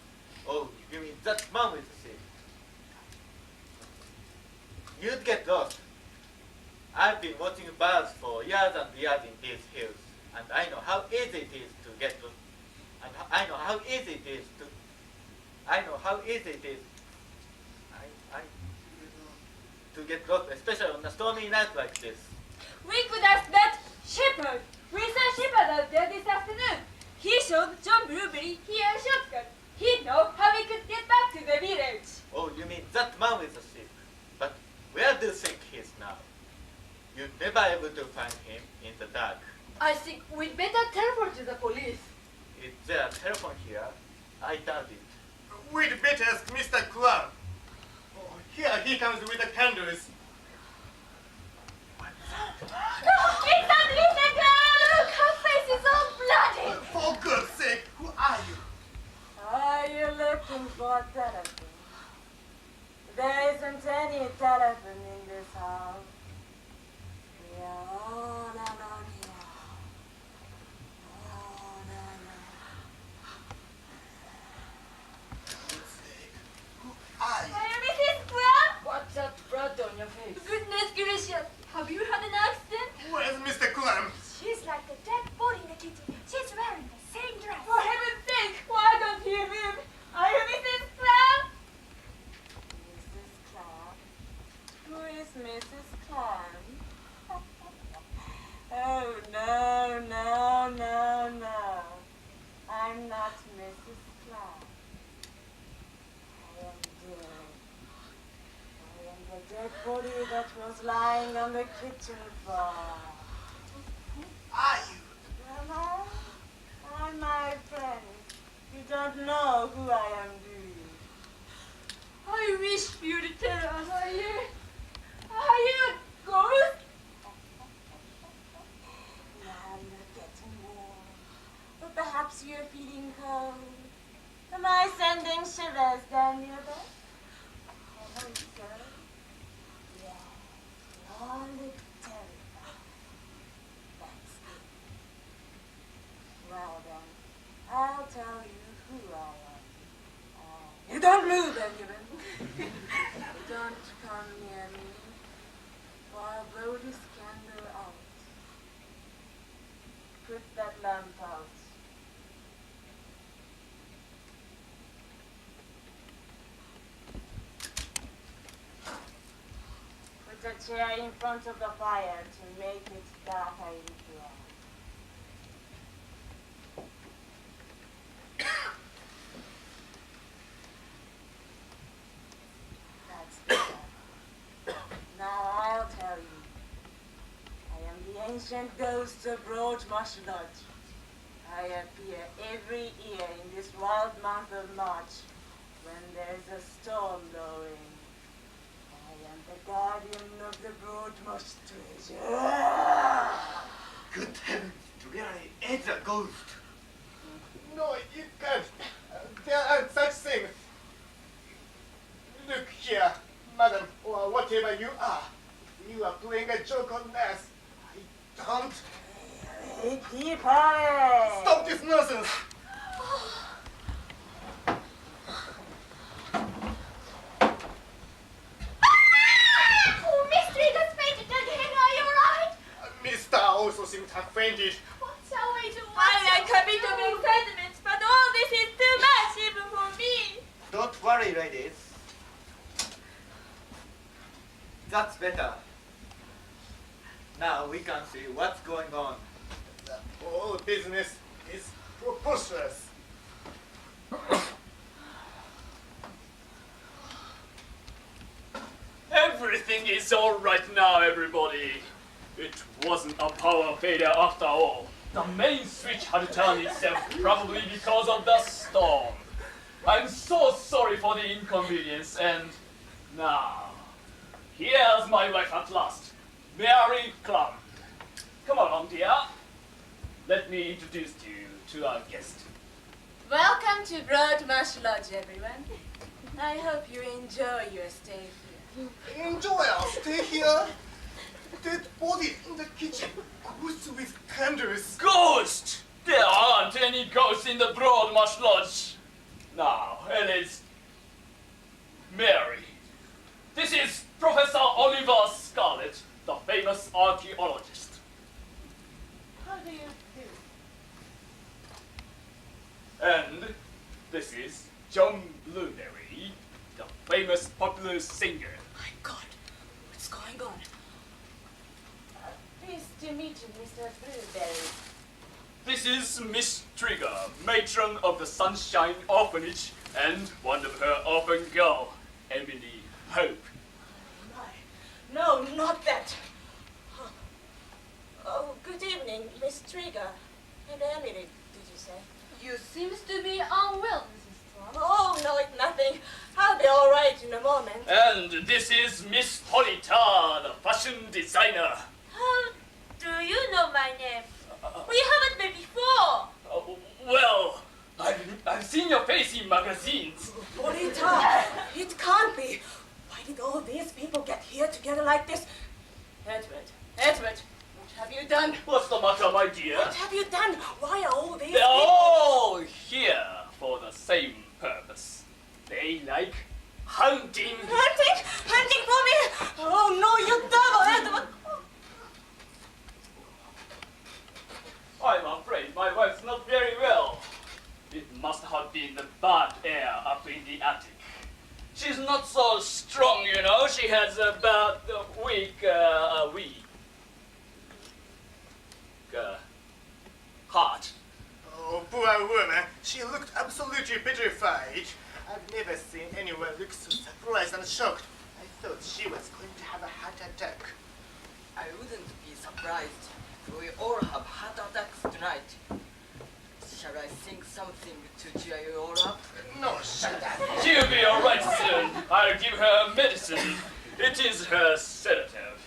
Oh, you mean that man with the sea? You'd get lost. I've been watching birds for years and years in these hills, and I know how easy it is to get lost. And I know how easy it is to. I know how easy it is. To get lost, especially on a stormy night like this. We could ask that shepherd. We saw shepherd out there this afternoon. He showed John Blueberry here a shortcut. He'd know how we could get back to the village. Oh, you mean that man with the sheep? But where do you think he is now? You'd never able to find him in the dark. I think we'd better teleport to the police. Is there a telephone here? I doubt it. We'd better ask Mr. Clum. Oh, here he comes with the candles. It's not Mr. Clown! Look, her face is all bloody! For God's sake, who are you? looking for a telephone. There isn't any telephone in this house. We are all alone here. All alone. I am Mrs. Clam. What's that blood on your face? Goodness gracious, have you had an accident? Where's Mr. Clam? She's like the dead body in the kitchen. She's wearing the same dress. For heaven's sake, why don't you move? I am Mrs. Clam. Mrs. Clark? Who is Mrs. Clark? Oh, no, no, no, no. I'm not Mrs. Clark. I am dead. I am the dead body that was lying on the kitchen floor. Are you? Hello? I'm my friend. You don't know who I am, do you? I wish you to tell us. Are you a ghost? Now you're getting warm. But perhaps you're feeling cold. Am I sending shivers down your back? I hope so. Yeah, you all look terrified. That's good. Well then, I'll tell you who I am. You don't move, Benjamin. Don't come near me, or I'll blow this candle out. Put that lamp out. Put a chair in front of the fire to make it darker in here. That's better. Now I'll tell you. I am the ancient ghost of Broadmasrsh Lodge. I appear every year in this wild month of March when there's a storm blowing. I am the guardian of the Broadmasrsh treasure. Good heavens, really, it's a ghost. No, you can't. There aren't such things. Look here, madam, or whatever you are. You are playing a joke on us. I don't. Keep quiet. Stop this nonsense. Oh, Miss Trigger's fainted again. Are you alright? Mr. also seems to have fainted. What shall we do? I commit to make sentiments, but all this is too much even for me. Don't worry, ladies. That's better. Now we can see what's going on. The whole business is preposterous. Everything is all right now, everybody. It wasn't a power failure after all. The main switch had turned itself probably because of the storm. I'm so sorry for the inconvenience, and now, here's my wife at last, Mary Clum. Come along, dear. Let me introduce you to our guest. Welcome to Broadmasrsh Lodge, everyone. I hope you enjoy your stay here. Enjoy our stay here. Dead body in the kitchen. Ghosts with candles. Ghost! There aren't any ghosts in the Broadmasrsh Lodge. Now, Ellis, Mary. This is Professor Oliver Scarlett, the famous archaeologist. How do you do? And this is John Blueberry, the famous popular singer. My God, what's going on? Pleased to meet you, Mr. Blueberry. This is Miss Trigger, matron of the Sunshine Orphanage, and one of her orphan girl, Emily Hope. My. No, not that. Oh, good evening, Miss Trigger. And Emily, did you say? You seems to be unwell, Mrs. Trump. Oh, no, it's nothing. I'll be all right in a moment. And this is Miss Polita, the fashion designer. How do you know my name? We haven't met before. Well, I've seen your face in magazines. Bonita, it can't be. Why did all these people get here together like this? Edward, what have you done? What's the matter, my dear? What have you done? Why are all these They're people... all here for the same purpose. They like hunting. Hunting for me? Oh no, you devil, Edward! I'm afraid my wife's not very well. It must have been the bad air up in the attic. She's not so strong, you know. She has about a weak heart. Oh, poor woman. She looked absolutely petrified. I've never seen anyone look so surprised and shocked. I thought she was going to have a heart attack. I wouldn't be surprised. We all have heart attacks tonight. Shall I sing something to cheer you all up? No, shut up. She'll be all right soon. I'll give her medicine. It is her sedative.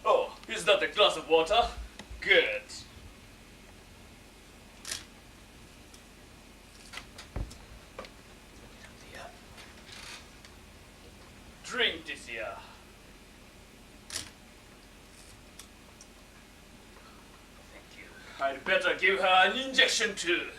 Oh, is that a glass of water? Good. Drink this here. Thank you. I'd better give her an injection too.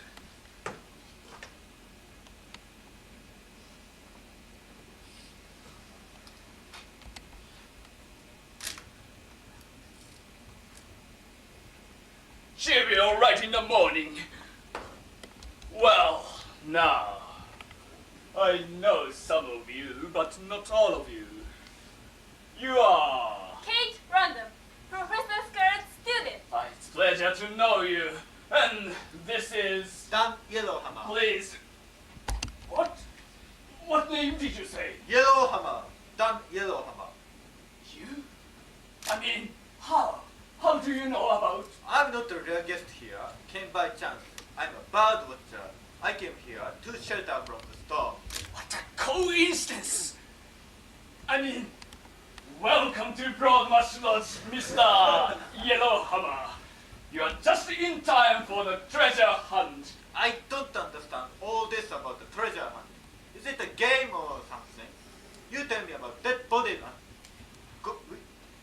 She'll be all right in the morning. Well, now, I know some of you, but not all of you. You are... Kate Random, Professor Scarlett's student. It's a pleasure to know you. And this is... Dan Yellowhammer. Please. What? What name did you say? Yellowhammer. Dan Yellowhammer. You? I mean, how? How do you know about... I'm not a real guest here. Came by chance. I'm a bird watcher. I came here to shelter from the storm. What a coincidence! I mean, welcome to Broadmasrsh Lodge, Mr. Yellowhammer. You are just in time for the treasure hunt. I don't understand all this about the treasure hunt. Is it a game or something? You tell me about dead bodies.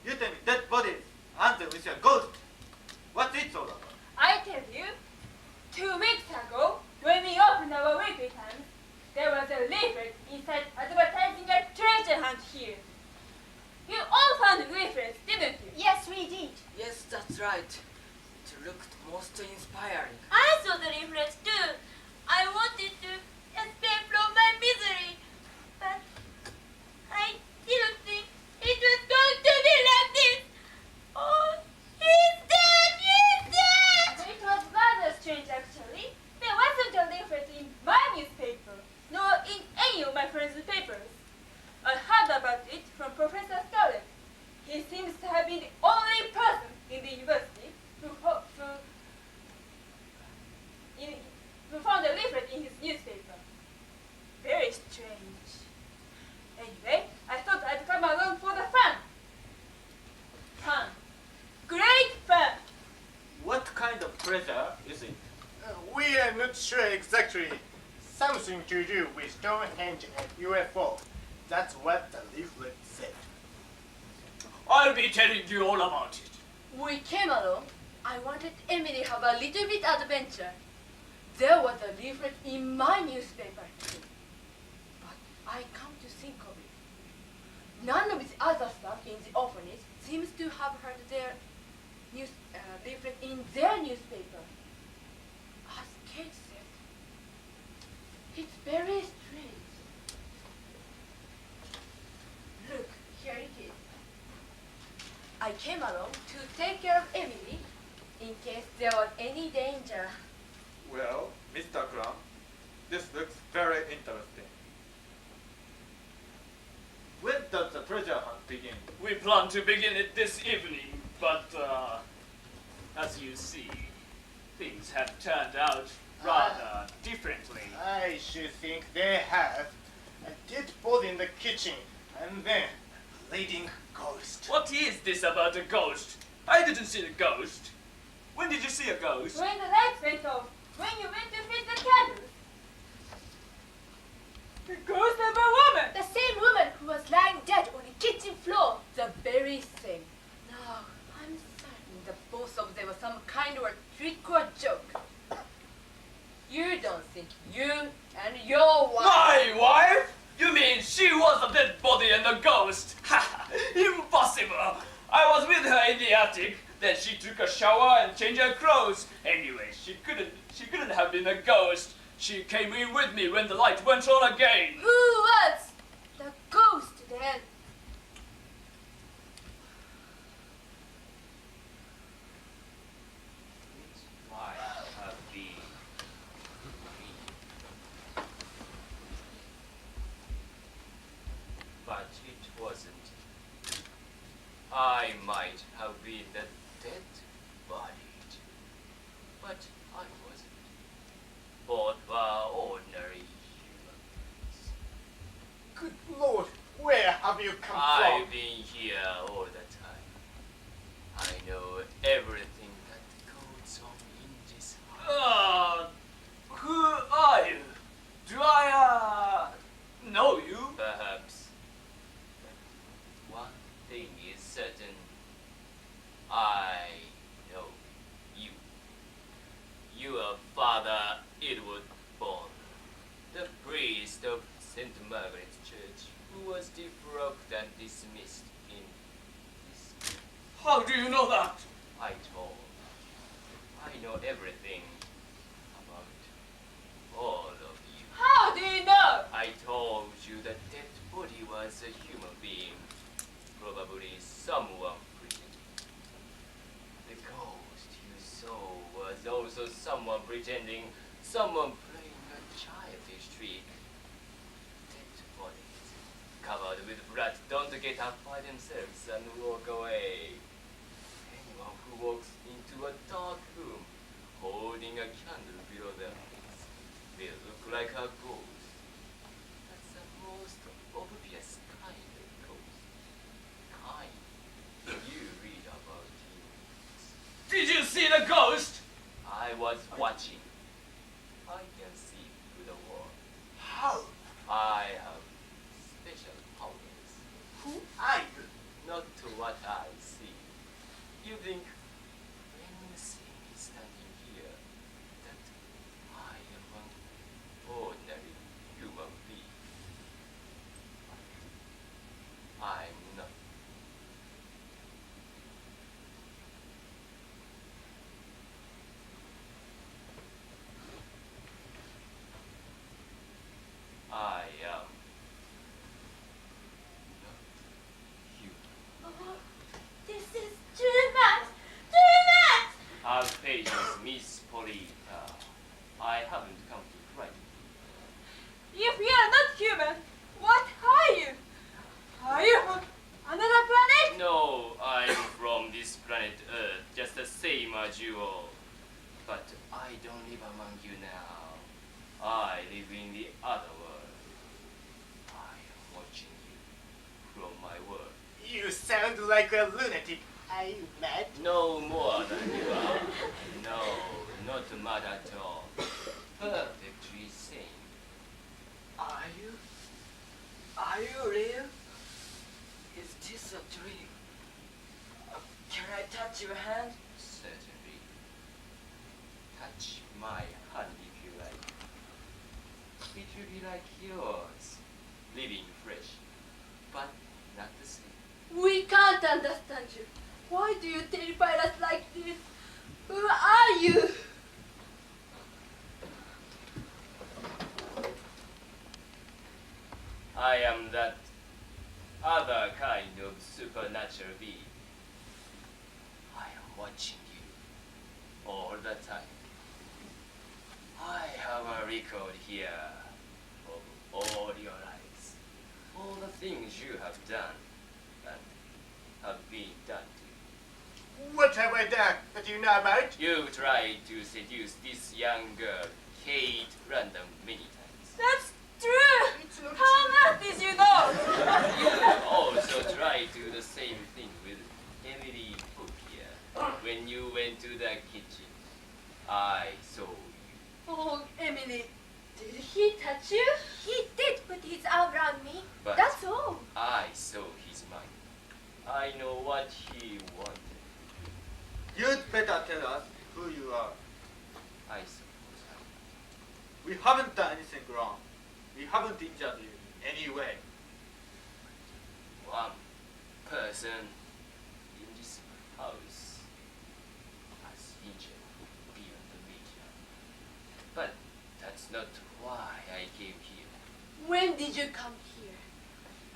You tell me dead bodies and then we see a ghost. What's it all about? I tell you, 2 weeks ago, when we opened our weekly times, there was a leaflet inside advertising a treasure hunt here. You all found the leaflets, didn't you? Yes, we did. Yes, that's right. It looked most inspiring. I saw the leaflets too. I wanted to escape from my misery, but I didn't think it was going to be like this. Oh, he's dead! He's dead! It was rather strange, actually. There wasn't a leaflet in my newspaper, nor in any of my friends' papers. I heard about it from Professor Scarlett. He seems to have been the only person in the university who found a leaflet in his newspaper. Very strange. Anyway, I thought I'd come along for the fun. Fun. Great fun! What kind of treasure is it? We are not sure exactly. Something to do with Stonehenge and UFO. That's what the leaflet said. I'll be telling you all about it. We came along. I wanted Emily to have a little bit adventure. There was a leaflet in my newspaper too. But I come to think of it. None of the other staff in the orphanage seems to have heard their leaflet in their newspaper. As Kate said, it's very strange. Look, here it is. I came along to take care of Emily in case there was any danger. Well, Mr. Crum, this looks very interesting. When does the treasure hunt begin? We plan to begin it this evening, but as you see, things have turned out rather differently. I should think they have. A dead body in the kitchen, and then a leading ghost. What is this about a ghost? I didn't see the ghost. When did you see a ghost? When the lights went off, when you went to fix the candles. The ghost of a woman! The same woman who was lying dead on the kitchen floor. The very same. Now, I'm certain the both of them were some kind of a trick or joke. You don't think you and your wife... My wife? You mean she was a dead body and a ghost? Ha! Impossible! I was with her in the attic. Then she took a shower and changed her clothes. Anyway, she couldn't have been a ghost. She came in with me when the light went on again. Who was the ghost then? It might have been me. But it wasn't. I might have been the dead body. But I wasn't. Both were ordinary human beings. Good Lord, where have you come I've been here all the time. I know everything that goes on in this house. Who are you? Do I, know you? Perhaps. But one thing is certain. I know you. You are Father Edward Bond, the priest of St. Margaret's Church, who was defrocked and dismissed in this. How do you know that? I told. I know everything about all of you. How do you know? I told you that dead body was a human being, probably someone pretending. The ghost you saw was also someone pretending, someone playing a childish trick. Dead bodies, covered with blood, don't get up by themselves and walk away. Anyone who walks into a dark room, holding a candle below their heads, will look like a ghost. That's the most obvious kind of ghost. Kind you read about in books. Did you see the ghost? I was watching. I can see through the wall. How? I have special powers. Who are you? Not to what I see. You think when you see me standing here that I am an ordinary human being. I'm not. I am not human. Oh, this is too much! Too much! Have patience, Miss Polita. I haven't come to cry. If you are not human, what are you? Are you from another planet? No, I'm from this planet Earth, just the same as you all. But I don't live among you now. I live in the other world. I am watching you from my world. You sound like a lunatic. Are you mad? No more than you are. No, not mad at all. Perfectly sane. Are you? Are you real? Is this a dream? Can I touch your hand? Certainly. Touch my hand if you like. It will be like yours, living fresh, but not the same. We can't understand you. Why do you terrify us like this? Who are you? I am that other kind of supernatural being. I am watching you all the time. I have a record here of all your lives, all the things you have done and have been done to What have I done that you know about? you. You tried to seduce this young girl, Kate Random, many times. That's true. How much did you know? You also tried to do the same thing with Emily Hook here. When you went to the kitchen, I saw you. bother you in any way? One person in this house has injured beyond the media. But that's not why I came here. When did you come here?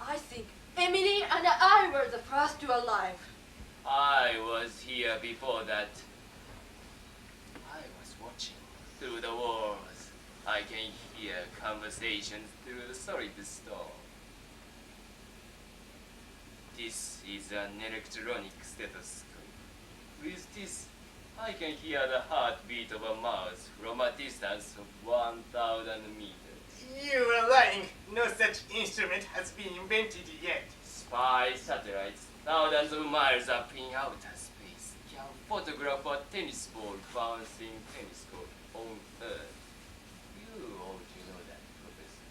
I think Emily and I were the first to arrive. I was here before that. I was watching through the walls. I can hear conversations through the solid stone. This is an electronic stethoscope. With this, I can hear the heartbeat of a mouse from a distance of 1,000 meters. You are lying. No such instrument has been invented yet. Spy satellites, thousands of miles up in outer space, can photograph a tennis ball bouncing tennis court on Earth. You ought to know that, Professor.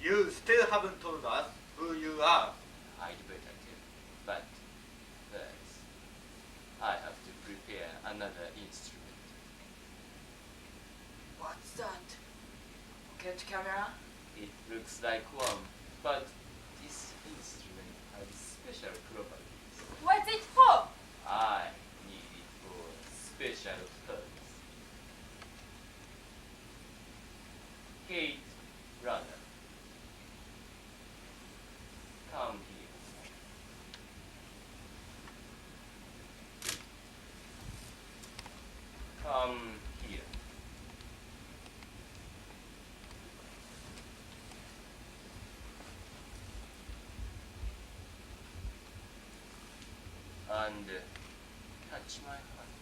You still haven't told us who you are. I'd better tell. But first, I have to prepare another instrument. What's that? Pocket camera? It looks like one, but this instrument has special properties. What's it for? I need it for special purpose. Kate Runner, come here. Come here. And touch my hand.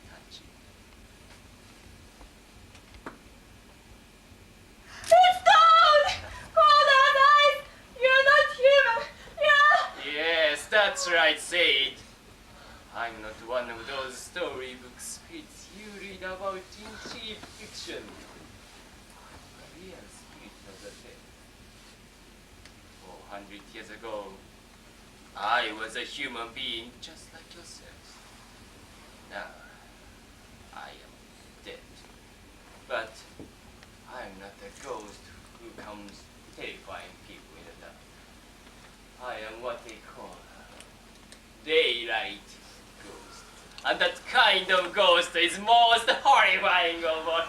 Touch it. It's gold! Cold eyes! You're not human! Yeah! Yes, that's right, say it. I'm not one of those storybooks kids you read about in cheap fiction. I'm a real spirit of the dead. 400 years ago, I was a human being just like yourselves. Now, I am dead. But I'm not a ghost who comes terrifying people in the dark. I am what they call a daylight ghost. And that kind of ghost is most horrifying of all.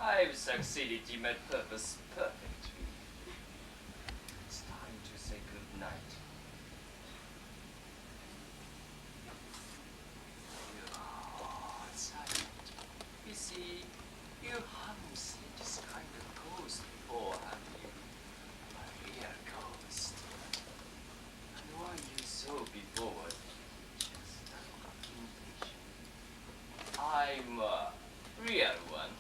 I've succeeded in my purpose perfectly. It's time to say good night. You are silent. You see, you haven't seen this kind of ghost before, have you? A real ghost. And what you saw before was just an imitation. I'm a real one.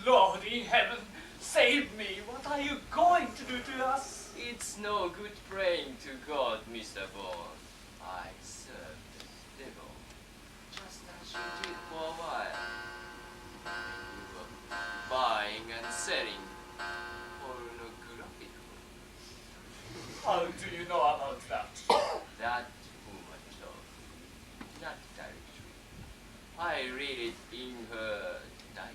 Lord in heaven, save me! What are you going to do to us? It's no good praying to God, Mr. Bond. I serve the devil, just as you did for a while. You were buying and selling pornographic. How do you know about that? That woman told, not directly. I read it in her diary.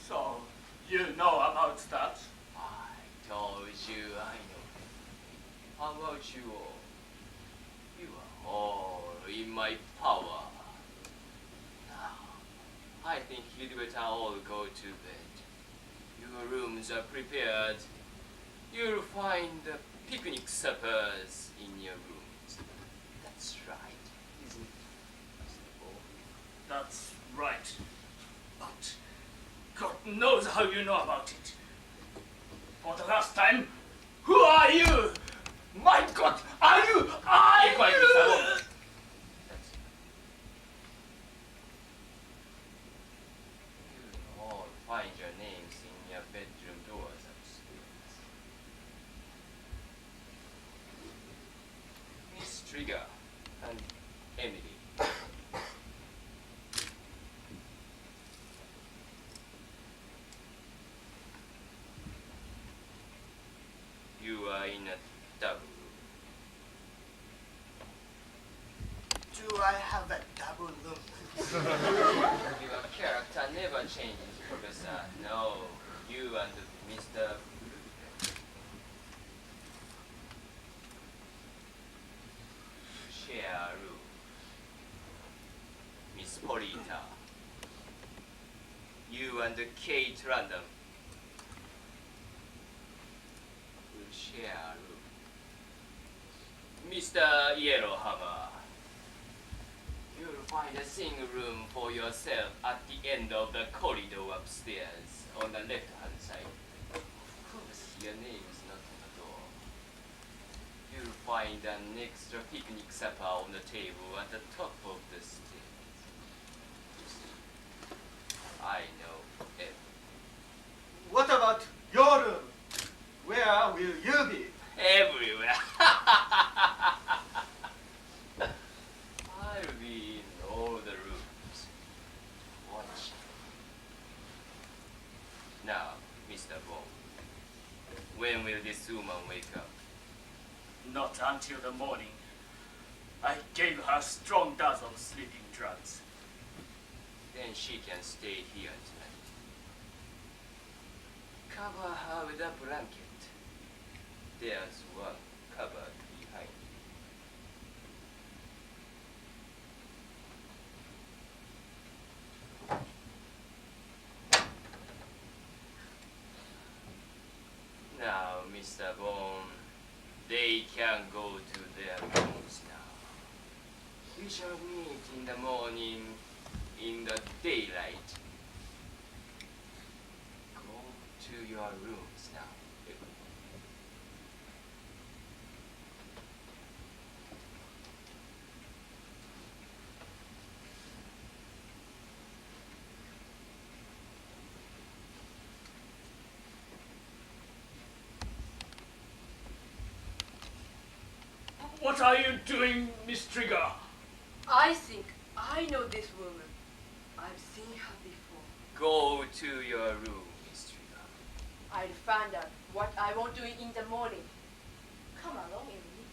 So, you know about that? I told you I know. How about you all? You are all in my power. Now, I think you'd better all go to bed. Your rooms are prepared. You'll find the picnic suppers in your rooms. That's right, isn't it, Mr. Ball? That's right. But God knows how you know about it. For the last time, who are you? My God! Trigger, and Emily. You are in a double room. Do I have a double room? Your character never changes, Professor. No, you and Mr. Share a room. Miss Polita. You and Kate Random will share a room. Mr. Yellowhammer. You'll find a single room for yourself at the end of the corridor upstairs on the left-hand side. Of course, your name is not on the door. You'll find an extra picnic supper on the table at the top of the stairs. You see, I know everything. What about your room? Where will you be? Everywhere. I'll be in all the rooms. Watch. Now, Mr. Bond, when will this woman wake up? Not until the morning. I gave her a strong dose of sleeping drugs. Then she can stay here tonight. Cover her with a blanket. There's one cupboard behind. Now, Mr. Bond, they can go to their rooms now. We shall meet in the morning in the daylight. Go to your rooms now, everyone. What are you doing, Miss Trigger? I think I know this woman. I've seen her before. Go to your room, Miss Trigger. I'll find out what I want to eat in the morning. Come along, Emily.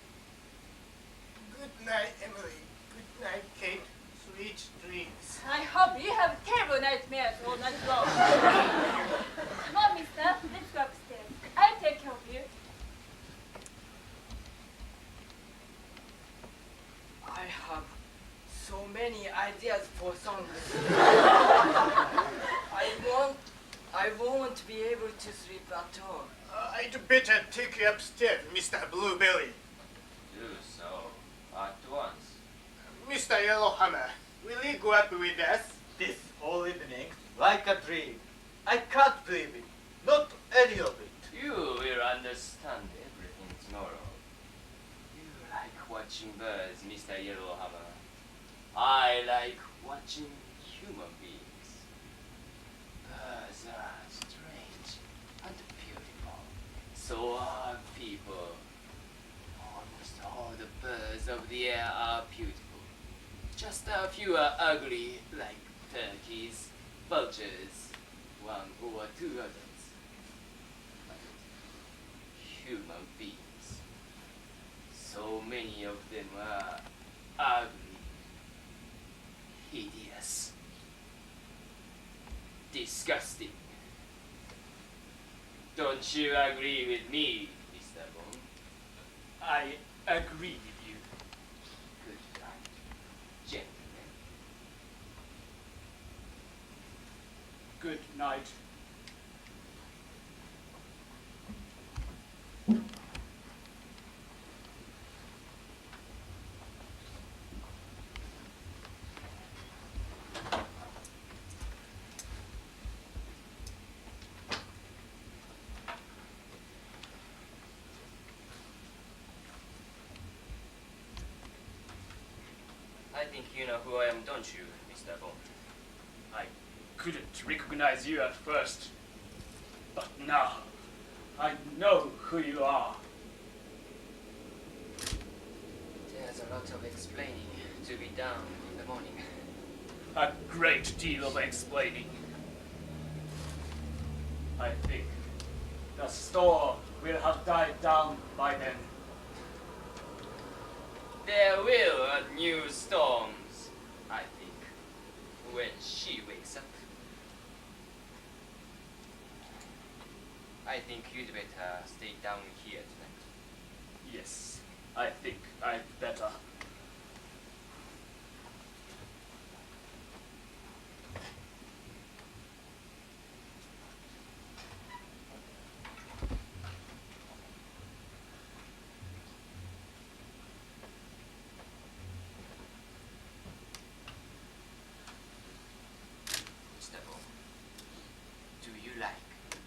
Good night, Emily. Good night, Kate. Sweet dreams. I hope you have terrible nightmares all night long. Come on, mister. Let's go upstairs. I'll take care of you. I have so many ideas for songs. I won't be able to sleep at all. I'd better take you upstairs, Mr. Blueberry. Do so at once. Mr. Yellowhammer, will you go up with us? This whole evening, like a dream. I can't believe it. Not any of it. You will understand everything tomorrow. You like watching birds, Mr. Yellowhammer. I like watching human beings. Birds are strange and beautiful. So are people. Almost all the birds of the air are beautiful. Just a few are ugly, like turkeys, vultures, one or two others. But human beings, so many of them are ugly, hideous, disgusting. Don't you agree with me, Mr. Bond? I agree with you. Good night, gentlemen. Good night. I think you know who I am, don't you, Mr. Bond? I couldn't recognize you at first, but now I know who you are. There's a lot of explaining to be done in the morning. A great deal of explaining. I think the storm will have died down by then. There will new storms, I think, when she wakes up. I think you'd better stay down here tonight. Yes, I think I'd better. Gustavo, do you like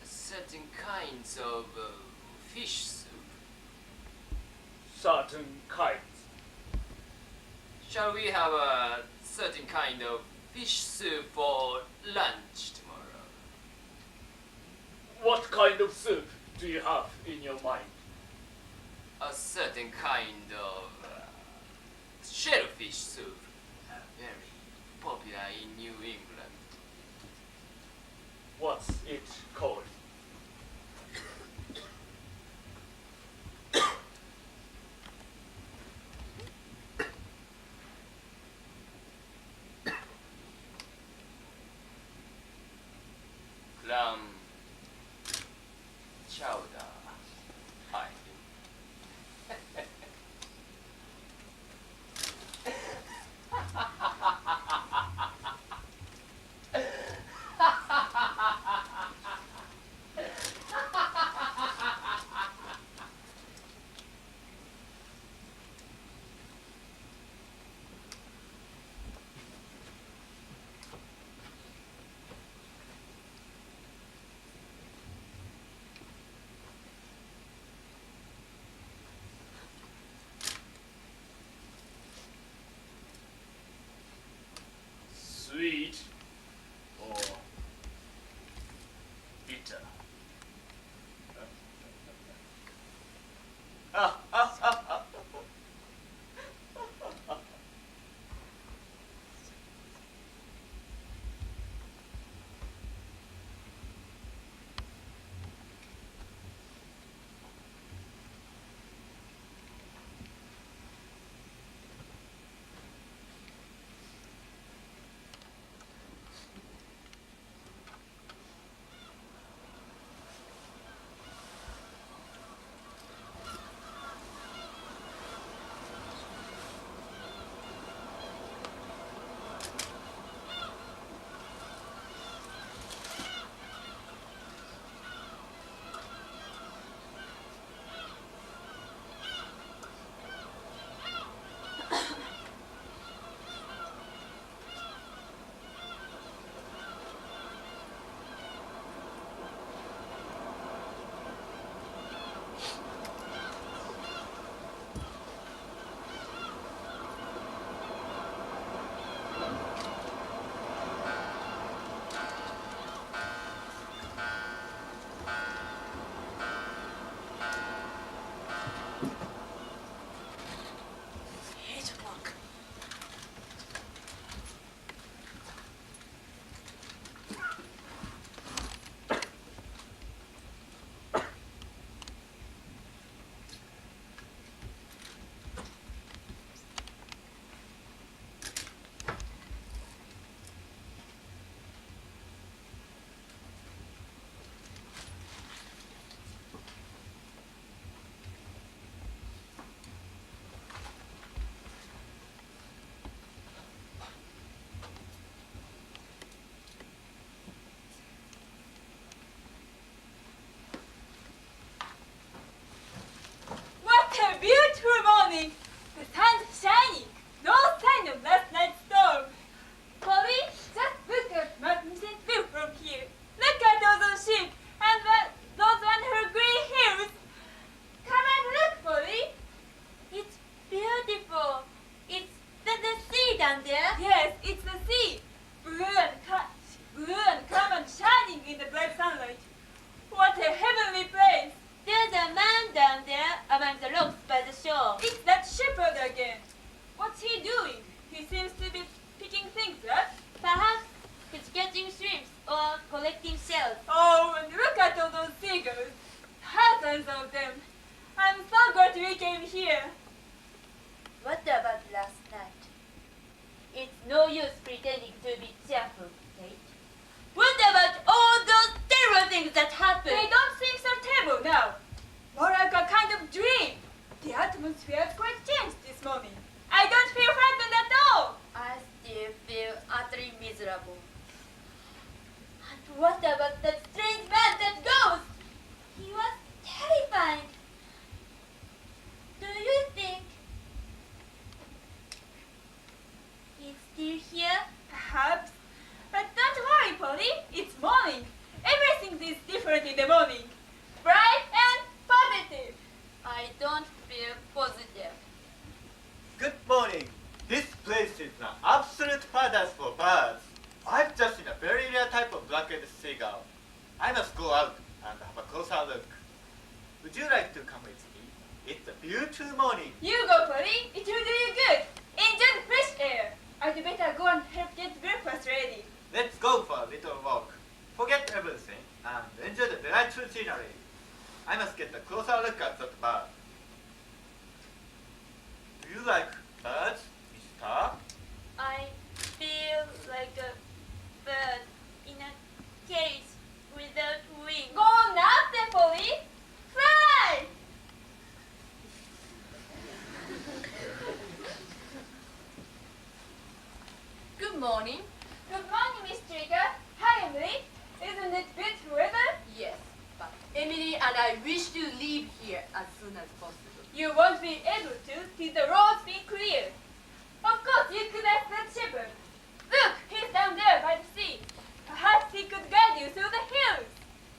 certain kinds of fish soup? Certain kinds. Shall we have a certain kind of fish soup for lunch tomorrow? What kind of soup do you have in your mind? A certain kind of shellfish soup, very popular in New England. What's it called? Clam chowder, I think. No use pretending to be cheerful, Kate. What about all those terrible things that happened? They don't seem so terrible now. More like a kind of dream. The atmosphere is quite changed this morning. I don't feel frightened at all. I still feel utterly miserable. And what about that strange man, that ghost? He was terrifying. Do you think he's still here? Perhaps. But don't worry, Polly. It's morning. Everything is different in the morning. Bright and positive. I don't feel positive. Good morning. This place is an absolute paradise for birds. I've just seen a very rare type of black-headed seagull. I must go out and have a closer look. Would you like to come with me? It's a beautiful morning. You go, Polly. It will do you good. Enjoy the fresh air. I'd better go and help get breakfast ready. Let's go for a little walk. Forget everything and enjoy the delightful scenery. I must get a closer look at that bird. Do you like birds, mister? I feel like a bird in a cage without wings. Go on now, then, Polly. Fly! Good morning. Good morning, Miss Trigger. Hi, Emily. Isn't it beautiful weather? Yes, but Emily and I wish to leave here as soon as possible. You won't be able to till the roads be clear. Of course, you could ask that shepherd. Look, he's down there by the sea. Perhaps he could guide you through the hills.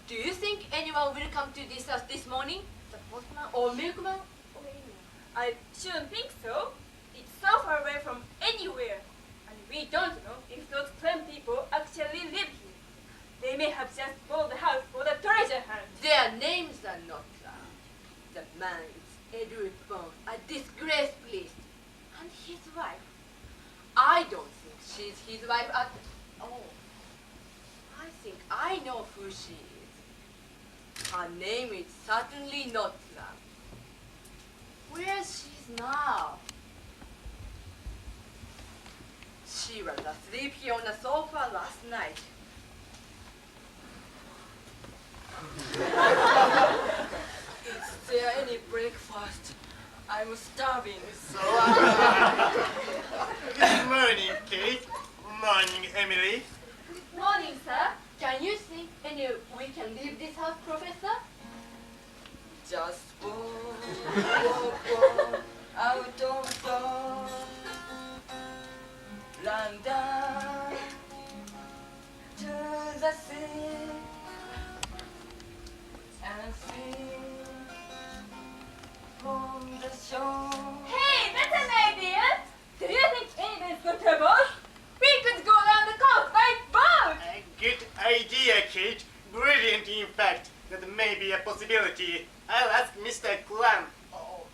Do you think anyone will come to this house this morning? The postman or milkman or anyone? I shouldn't think so. It's so far away from anywhere. And we don't know if those clan people actually live here. They may have just bought the house for the treasure hunt. Their names are not loud. The man is Edward Bond, a disgraced priest, and his wife. I don't think she's his wife at all. I think I know who she is. Her name is certainly not Lam. Where she's now? She was asleep here on the sofa last night. Is there any breakfast? I'm starving. So, good morning, Kate. Morning, Emily. Morning, sir. Can you think any we can leave this house, Professor? Just walk out of door, run down to the sea and sing from the shore. Hey, that's an idea. Do you think anybody's got a boat? We could go down the coast by boat. A good idea, Kate. Brilliant, in fact. That may be a possibility. I'll ask Mr. Clam. Oh,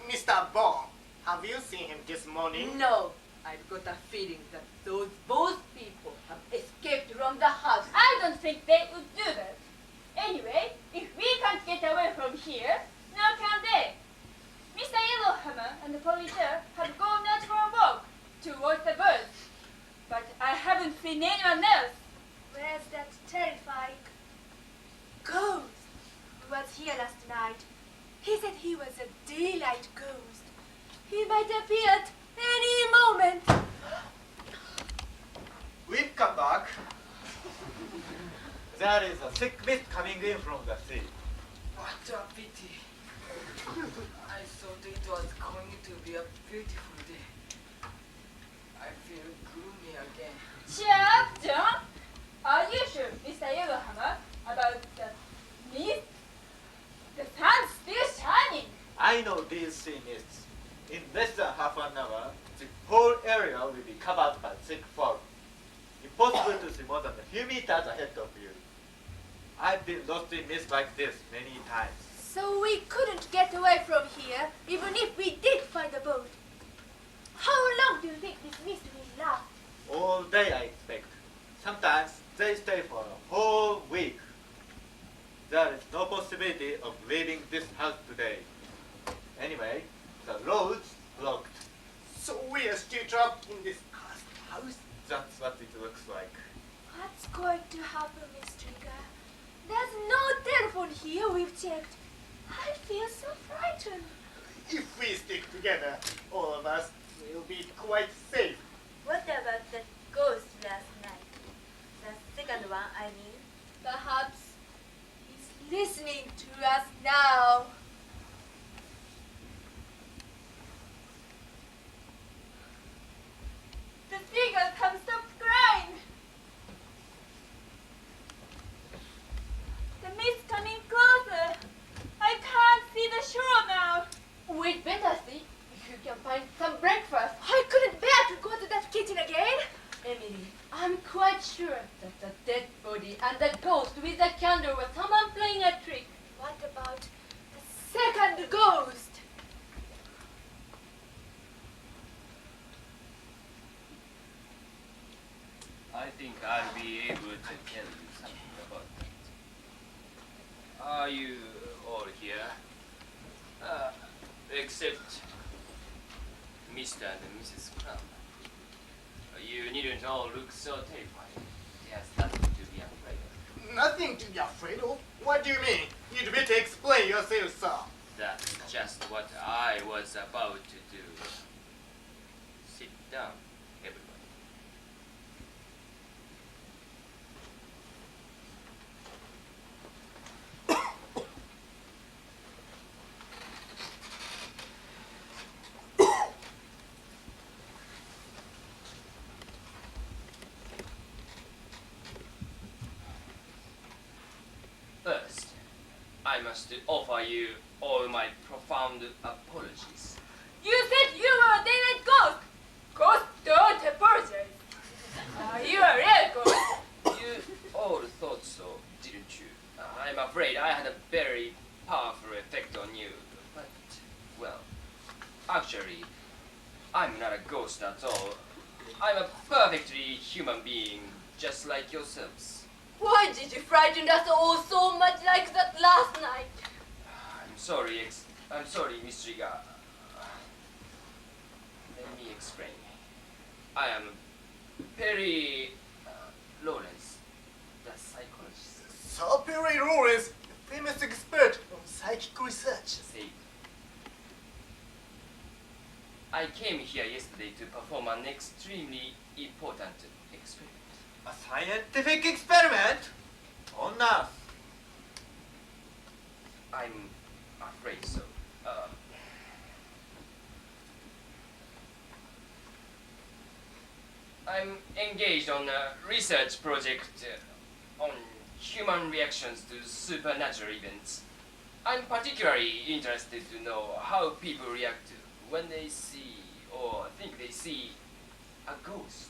Mr. Bond. Have you seen him this morning? No, I've got a feeling that those both people have escaped from the house. I don't think they would do that. Anyway, if we can't get away from here, no can they. Mr. Yellowhammer and the Politer have gone out for a walk to watch the birds. But I haven't seen anyone else. Where's that terrifying ghost who was here last night? He said he was a daylight ghost. He might appear at any moment. We've come back. There is a thick mist coming in from the sea. What a pity. I thought it was going to be a beautiful day. I feel gloomy again. Cheer up, John. Are you sure, Mr. Yellowhammer, about the mist? The sun's still shining. I know these sea mists. In less than half an hour, the whole area will be covered by thick fog. Impossible to see more than a few meters ahead of you. I've been lost in mist like this many times. So we couldn't get away from here, even if we did find a boat. How long do you think this mist will last? All day, I expect. Sometimes they stay for a whole week. There is no possibility of leaving this house today. Anyway, the road's blocked. So we are still trapped in this How is that what it looks like? What's going to happen, Miss Trigger? There's no telephone here, we've checked. I feel so frightened. If we stick together, all of us will be quite safe. What about the ghost last night? The second one, I mean. Perhaps he's listening to us now. The seagulls have stopped crying. The mist's coming closer. I can't see the shore now. We'd better see if you can find some breakfast. I couldn't bear to go to that kitchen again. Emily, I'm quite sure that the dead body and the ghost with the candle was someone playing a trick. What about the second ghost? I think I'll be able to tell you something about that. Are you all here? Except Mr. and Mrs. Crumb. You needn't all look so terrified. There's nothing to be afraid of. Nothing to be afraid of? What do you mean? You'd better explain yourself, sir. That's just what I was about to do. Sit down, everybody. First, I must offer you all my profound apologies. You said you were a daylight ghost. Ghosts don't apologize. Are you a real ghost? You all thought so, didn't you? I'm afraid I had a very powerful effect on you, but, well, actually, I'm not a ghost at all. I'm a perfectly human being, just like yourselves. Why did you frighten us all so much like that last night? I'm sorry, Miss Riga. Let me explain. I am Perry Lawrence, the psychologist. Sir Perry Lawrence, a famous expert on psychic research. See, I came here yesterday to perform an extremely important experiment. A scientific experiment? On us. I'm afraid so. I'm engaged on a research project on human reactions to supernatural events. I'm particularly interested to know how people react when they see or think they see a ghost.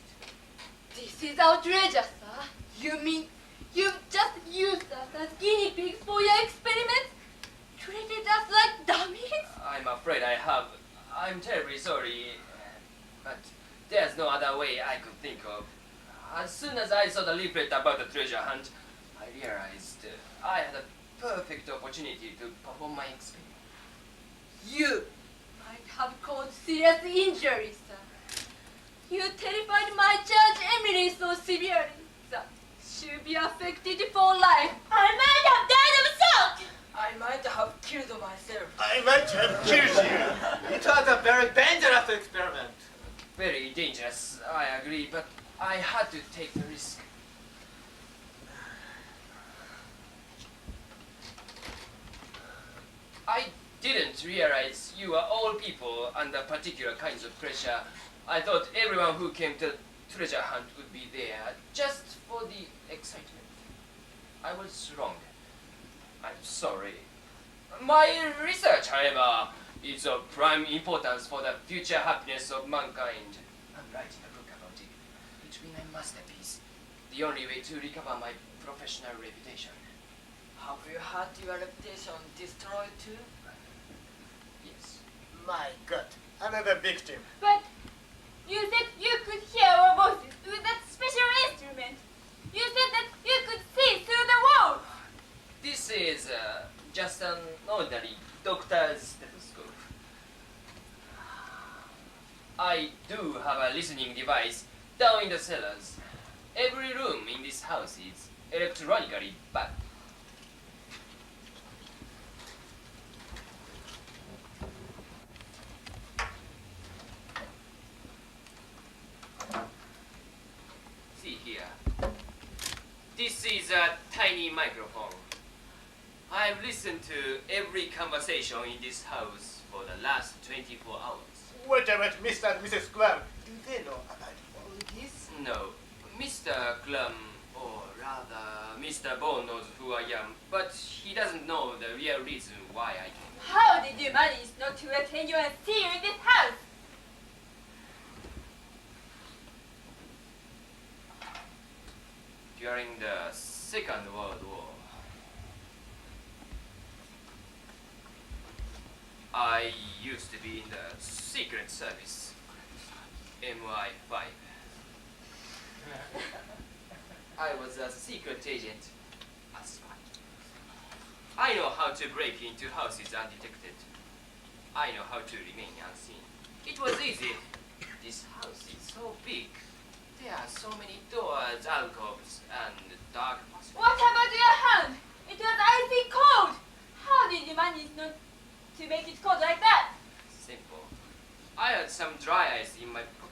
This is outrageous, sir. You mean you've just used us as guinea pigs for your experiments? Treated us like dummies? I'm afraid I have. I'm terribly sorry, but there's no other way I could think of. As soon as I saw the leaflet about the treasure hunt, I realized I had a perfect opportunity to perform my experiment. You might have caused serious injuries, sir. You terrified my child Emily so severely that she'll be affected for life. I might have died of shock. I might have killed myself. I might have killed you. It was a very dangerous experiment. Very dangerous, I agree, but I had to take the risk. I didn't realize you are all people under particular kinds of pressure. I thought everyone who came to treasure hunt would be there just for the excitement. I was wrong. I'm sorry. My research, however, is of prime importance for the future happiness of mankind. I'm writing a book about it. It will be my masterpiece. The only way to recover my professional reputation. Have you had your reputation destroyed too? Yes. My God, another victim. But you said you could hear our voices with that special instrument. You said that you could see through the walls. This is just an ordinary doctor's stethoscope. I do have a listening device down in the cellars. Every room in this house is electronically backed. See here. This is a tiny microphone. I've listened to every conversation in this house for the last 24 hours. What about Mr. and Mrs. Graham? Do they know about all this? No, Mr. Glum, or rather, Mr. Bone knows who I am, but he doesn't know the real reason why I came. How did you manage not to attend you and see you in this house? During the Second World War, I used to be in the Secret Service, MI5. I was a secret agent, a spy. I know how to break into houses undetected. I know how to remain unseen. It was easy. This house is so big. There are so many doors, alcoves, and dark passages. What about your hand? It was icy cold. How did you manage not to make it cold like that? Simple. I had some dry ice in my pocket.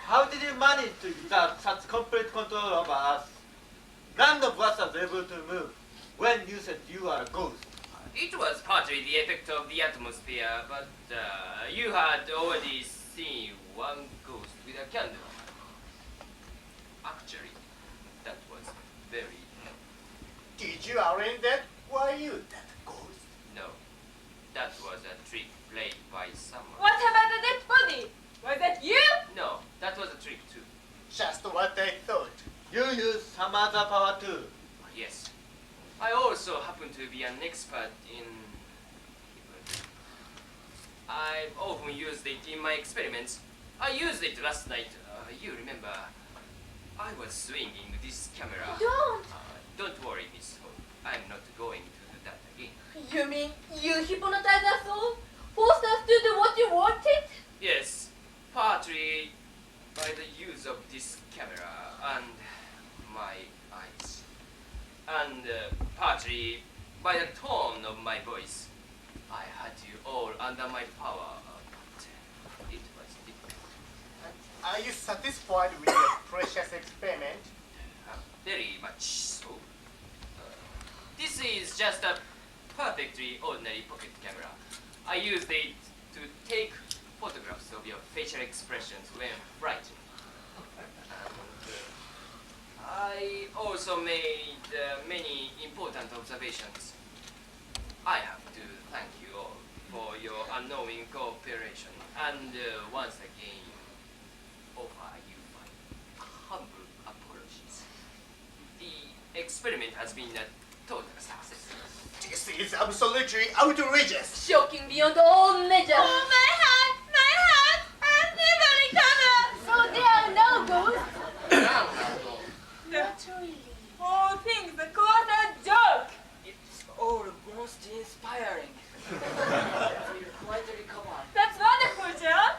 How did you manage to exert such complete control over us? None of us was able to move when you said you are a ghost. It was partly the effect of the atmosphere, but you had already seen one ghost with a candle. Actually, that was very... Did you arrange that? Were you that ghost? No. That was a trick played by someone. What about the dead body? Was that you? No, that was a trick too. Just what I thought. You used some other power too. Yes. I also happen to be an expert in... I've often used it in my experiments. I used it last night. You remember, I was swinging this camera. Don't. Don't worry, Miss Hope. I'm not going to do that again. You mean you hypnotized us all? Forced us to do what you wanted? Yes, partly by the use of this camera and my eyes. And partly by the tone of my voice. I had you all under my power, but it was difficult. Are you satisfied with your precious experiment? Very much so. This is just a perfectly ordinary pocket camera. I used it to take photographs of your facial expressions when frightened. And I also made many important observations. I have to thank you all for your unknowing cooperation and once again offer you my humble apologies. The experiment has been a total success. This is absolutely outrageous. Shocking beyond all measure. Oh, my hand! My hand! I'll never recover! So there are no ghosts? Not really. All things, the course a joke! It's all most inspiring. I feel quite recovered. That's wonderful, John!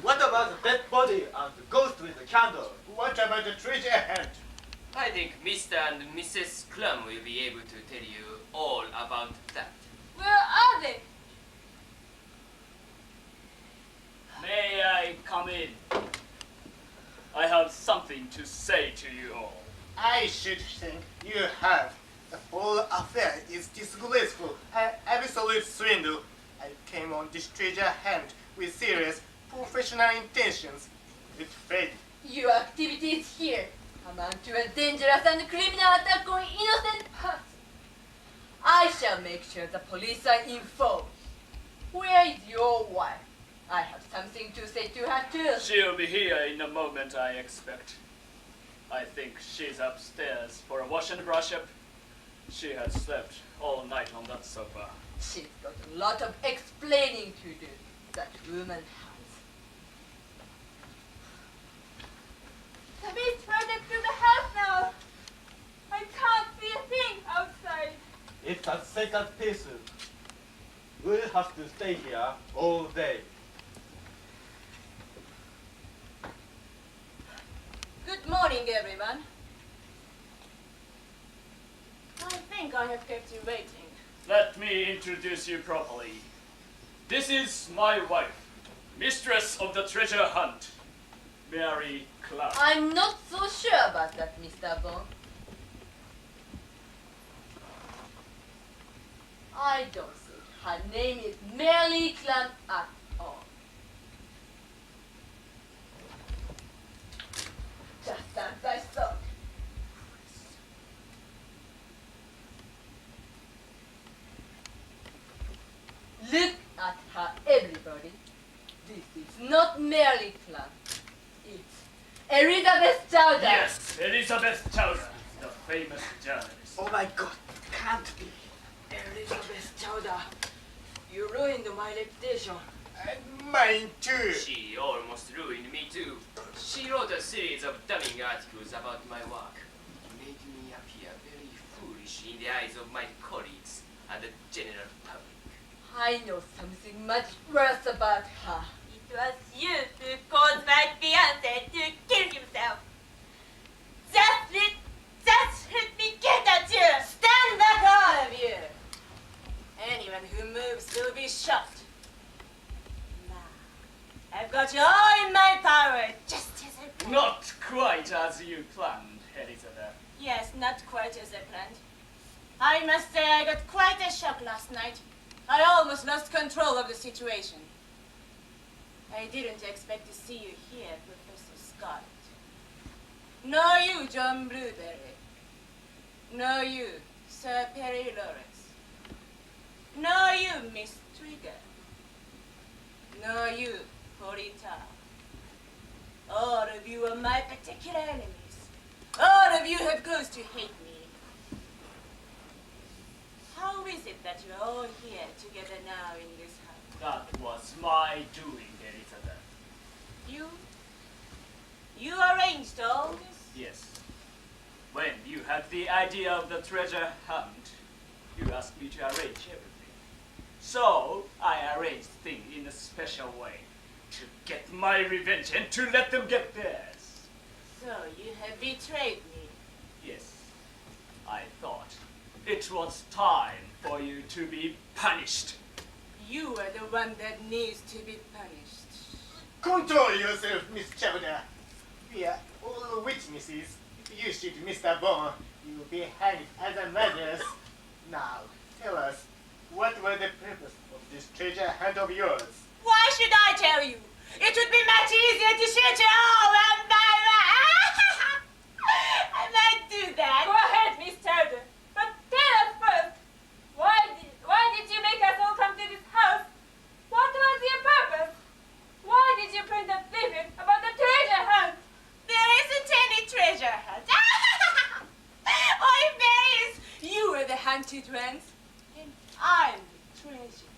What about the dead body and the ghost with the candle? What about the treasure hunt? I think Mr. and Mrs. Clum will be able to tell you all about that. Where are they? May I come in? I have something to say to you all. I should think you have. The whole affair is disgraceful, an absolute swindle. I came on this treasure hunt with serious professional intentions. With faith. Your activities here amount to a dangerous and criminal attack on innocent persons. I shall make sure the police are informed. Where is your wife? I have something to say to her too. She'll be here in a moment, I expect. I think she's upstairs for a wash and brush up. She has slept all night on that sofa. She's got a lot of explaining to do, that woman has. The beast floated through the house now. I can't see a thing outside. It's a sacred piece. We'll have to stay here all day. morning, everyone. I think I have kept you waiting. Let me introduce you properly. This is my wife, mistress of the treasure hunt, Mary Clark. I'm not so sure about that, Mr. Bond. I don't think her name is Mary Clark at all. Just as I thought. Look at her, everybody. This is not Mary Clark. It's Elizabeth Chowder. Yes, Elizabeth Chowder, the famous journalist. Oh my god, can't be. Elizabeth Chowder, you ruined my reputation. Mine too. She almost ruined me too. She wrote a series of damning articles about my work, making me appear very foolish in the eyes of my colleagues and the general public. I know something much worse about her. It was you who caused my fiancé to kill himself. Just let me get at you. Stand back, all of you! Anyone who moves will be shot. Now, I've got you all in my power, just as I planned. Not quite as you planned, Elizabeth. Yes, not quite as I planned. I must say I got quite a shock last night. I almost lost control of the situation. I didn't expect to see you here, Professor Scarlet. Nor you, John Blueberry. Nor you, Sir Perry Lawrence. Nor you, Miss Trigger. Nor you, Polita. All of you are my particular enemies. All of you have cause to hate me. How is it that you're all here together now in this house? That was my doing, Elizabeth. You arranged all this? Yes. When you had the idea of the treasure hunt, you asked me to arrange everything. So, I arranged things in a special way to get my revenge and to let them get theirs. So you have betrayed me. Yes. I thought it was time for you to be punished. You are the one that needs to be punished. Control yourself, Miss Chowder. We are all witnesses. If you shoot Mr. Bond, you will be hanged as a murderess. Now, tell us, what were the purpose of this treasure hunt of yours? Why should I tell you? It would be much easier to shoot you all one by one. I might do that. Go ahead, Miss Chowder. But tell us first, why did you make us all come to this house? What was your purpose? Why did you print that leaflet about the treasure hunt? There isn't any treasure hunt. Oh, if there is, you are the hunted ones, and I'm the treasure.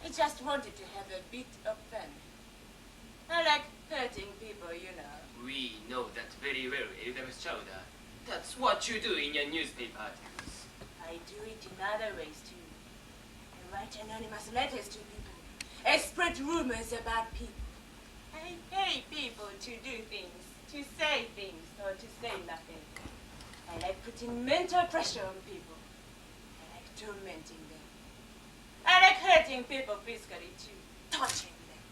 I just wanted to have a bit of fun. I like hurting people, you know. We know that very well, Elizabeth Chowder. That's what you do in your newspaper articles. I do it in other ways too. I write anonymous letters to people. I spread rumors about people. I pay people to do things, to say things, or to say nothing. I like putting mental pressure on people. I like tormenting them. I like hurting people physically too, touching them.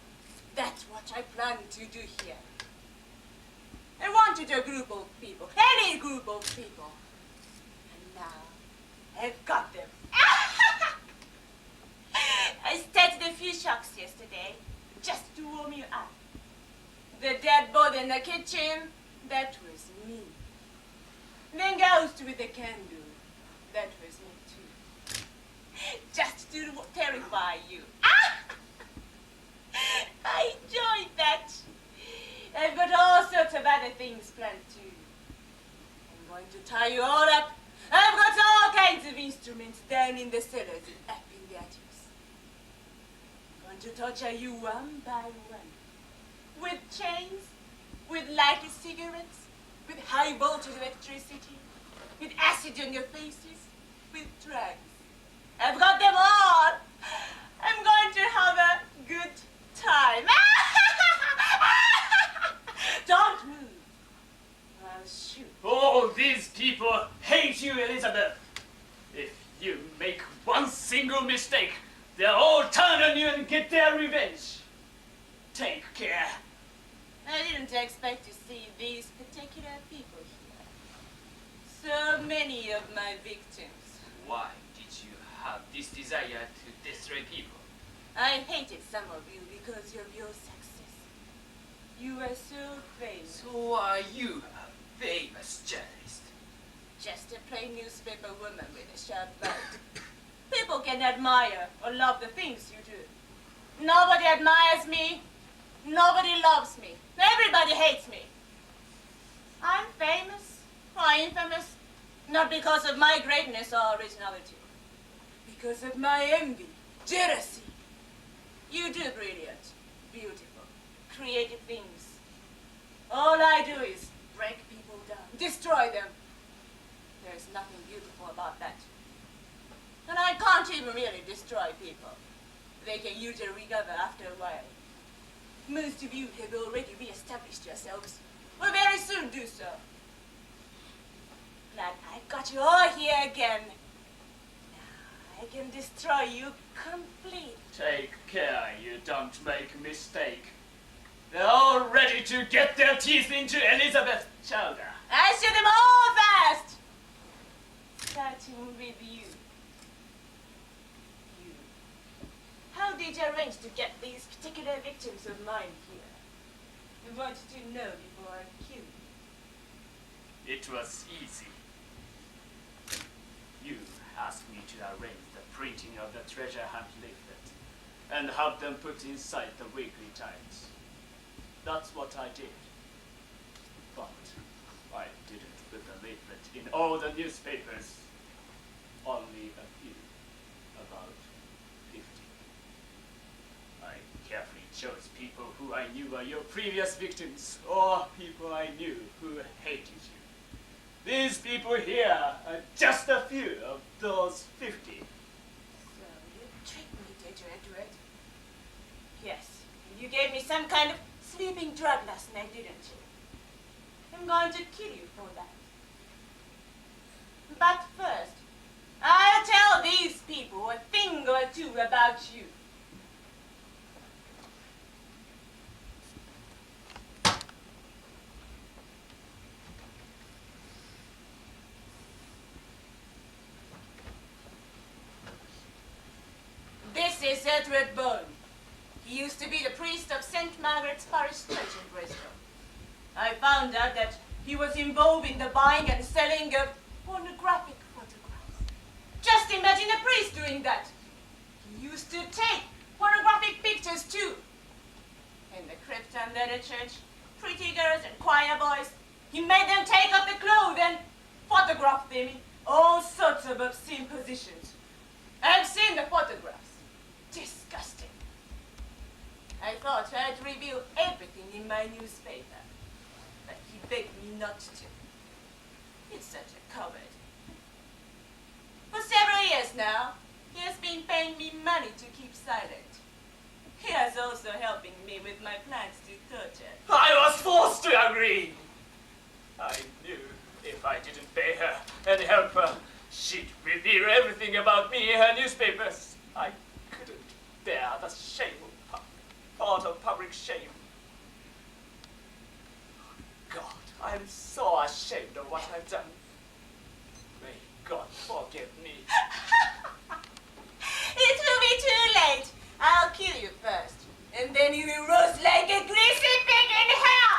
That's what I plan to do here. I wanted a group of people, any group of people. And now, I've got them. I started a few shocks yesterday, just to warm you up. The dead body in the kitchen, that was me. The ghost with the candle, that was me too. Just to terrify you. I enjoyed that. I've got all sorts of other things planned too. I'm going to tie you all up. I've got all kinds of instruments down in the cellars and up in the attics. I'm going to torture you one by one. With chains, with lighted cigarettes, with high voltage electricity, with acid on your faces, with drugs. I've got them all. I'm going to have a good time. single mistake, they'll all turn on you and get their revenge. Take care. I didn't expect to see these particular people here. So many of my victims. Why did you have this desire to destroy people? I hated some of you because of your success. You are so famous. So are you a famous journalist? Just a plain newspaper woman with a sharp bite. People can admire or love the things you do. Nobody admires me. Nobody loves me. Everybody hates me. I'm famous or infamous, not because of my greatness or originality. Because of my envy, jealousy. You do brilliant, beautiful, creative things. All I do is break people down, destroy them. There's nothing beautiful about that. And I can't even really destroy people. They can usually recover after a while. Most of you have already re-established yourselves. Will very soon do so. Glad I've got you all here again. Now I can destroy you complete. Take care you don't make a mistake. They're all ready to get their teeth into Elizabeth Chowder. I shoot them all fast! Starting with you. You. How did you arrange to get these particular victims of mine here? I wanted to know before I kill you. It was easy. You asked me to arrange the printing of the treasure hunt leaflet and have them put inside the weekly times. That's what I did. But I didn't put the leaflet in all the newspapers. Only a few, about 50. I carefully chose people who I knew were your previous victims, or people I knew who hated you. These people here are just a few of those 50. So you tricked me, did you, Edward? Yes, and you gave me some kind of sleeping drug last night, didn't you? I'm going to kill you for that. But first, I'll tell these people a thing or two about you. This is Edward Bone. He used to be the priest of St. Margaret's Parish Church in Bristol. I found out that he was involved in the buying and selling of pornographic photographs. Just imagine a priest doing that. He used to take pornographic pictures too. In the crypt under the church, pretty girls and choir boys, he made them take off the clothes and photograph them in all sorts of obscene positions. I've seen the photographs. Disgusting. I thought I'd reveal everything in my newspaper, but he begged me not to. He's such a coward. For several years now, he has been paying me money to keep silent. He is also helping me with my plans to torture. I was forced to agree. I knew if I didn't pay her and help her, she'd reveal everything about me in her newspapers. I couldn't bear the shame of thought of public shame. God, I'm so ashamed of what I've done. May God forgive me. It will be too late. I'll kill you first, and then you will roast like a greasy pig in hell.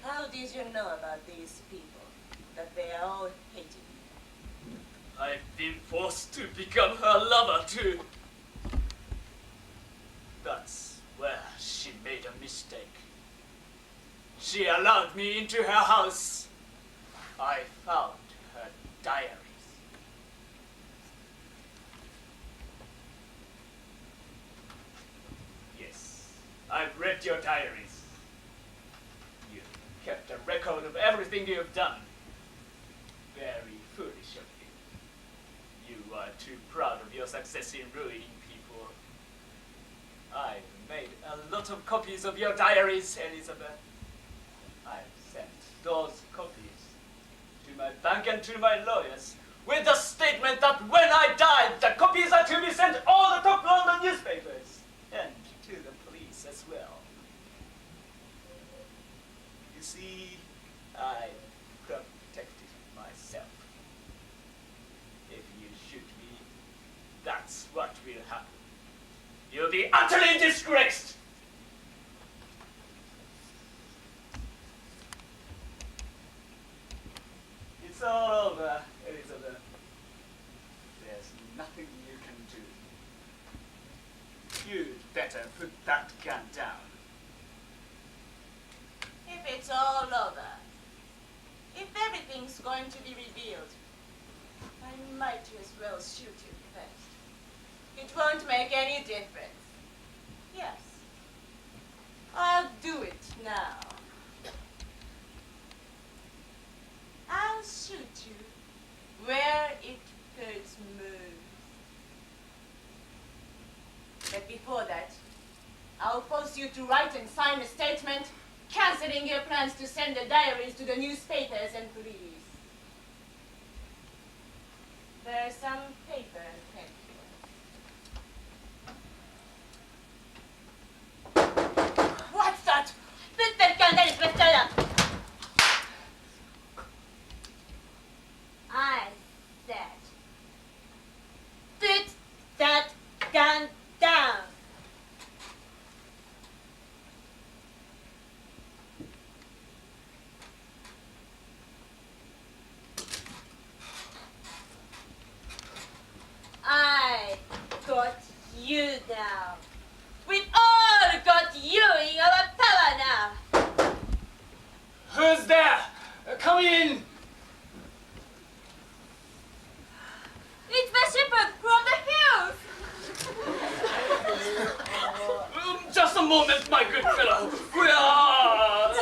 How did you know about these people, that they are all hating you? I've been forced to become her lover too. That's where she made a mistake. She allowed me into her house. I found her diaries. Yes, I've read your diaries. You kept a record of everything you've done. Very foolish of you. You are too proud of your success in ruining people. I've made a lot of copies of your diaries, Elizabeth. I've sent those copies to my bank and to my lawyers with the statement that when I die, the copies are to be sent all the top London newspapers and to the police as well. You see, I protected myself. If you shoot me, that's what will happen. You'll be utterly disgraced. It's all over, Elizabeth. There's nothing you can do. You'd better put that gun down. If it's all over, if everything's going to be revealed, I might as well shoot you first. It won't make any difference. Yes. I'll do it now. I'll shoot you where it hurts most. But before that, I'll force you to write and sign a statement canceling your plans to send the diaries to the newspapers and police. There's some paper and pen here. What's that? Put that gun down, Inspector! I said, put that gun down. I got you now. We've all got you in our power now. Who's there? Come in. It's the shepherd from the hills. Just a moment, my good fellow. We are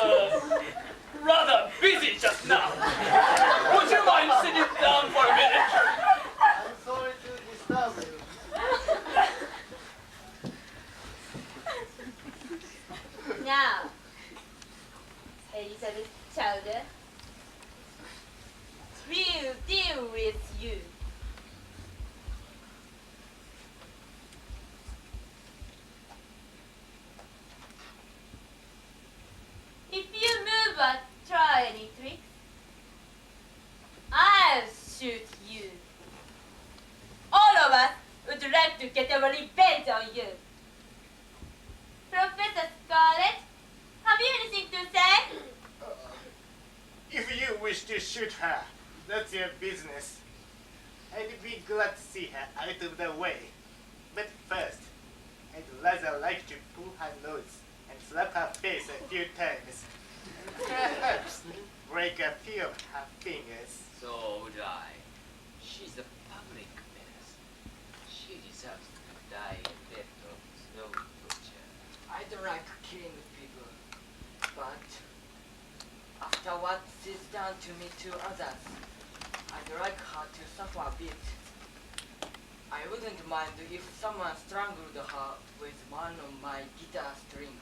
rather busy just now. Would you mind sitting down for a minute? I'm sorry to disturb you. Now, Elizabeth Chowder, we'll deal with you. If you move or try any tricks, I'll shoot you. All of us would like to get our revenge on you. Professor Scarlet, have you anything to say? If you wish to shoot her, that's your business. I'd be glad to see her out of the way. But first, I'd rather like to pull her nose and slap her face a few times. Perhaps break a few of her fingers. So would I. She's a public menace. She deserves to die a death of slow torture. I don't like killing people, but after what she's done to me to others, I'd like her to suffer a bit. I wouldn't mind if someone strangled her with one of my guitar strings.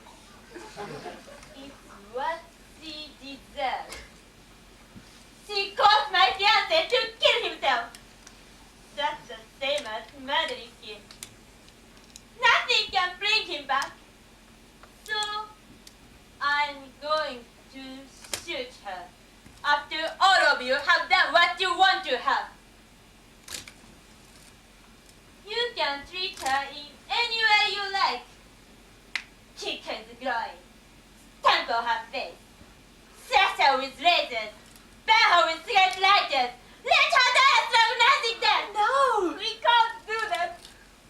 It's what she deserves. She caused my fiancé to kill himself. That's the same as murdering him. Nothing can bring him back. So, I'm going to shoot her after all of you have done what you want to have. You can treat her in any way you like. Kick her in the groin, stamp on her face, slash her with razors, burn her with cigarette lighters, let her die as long nothing death. No! We can't do that.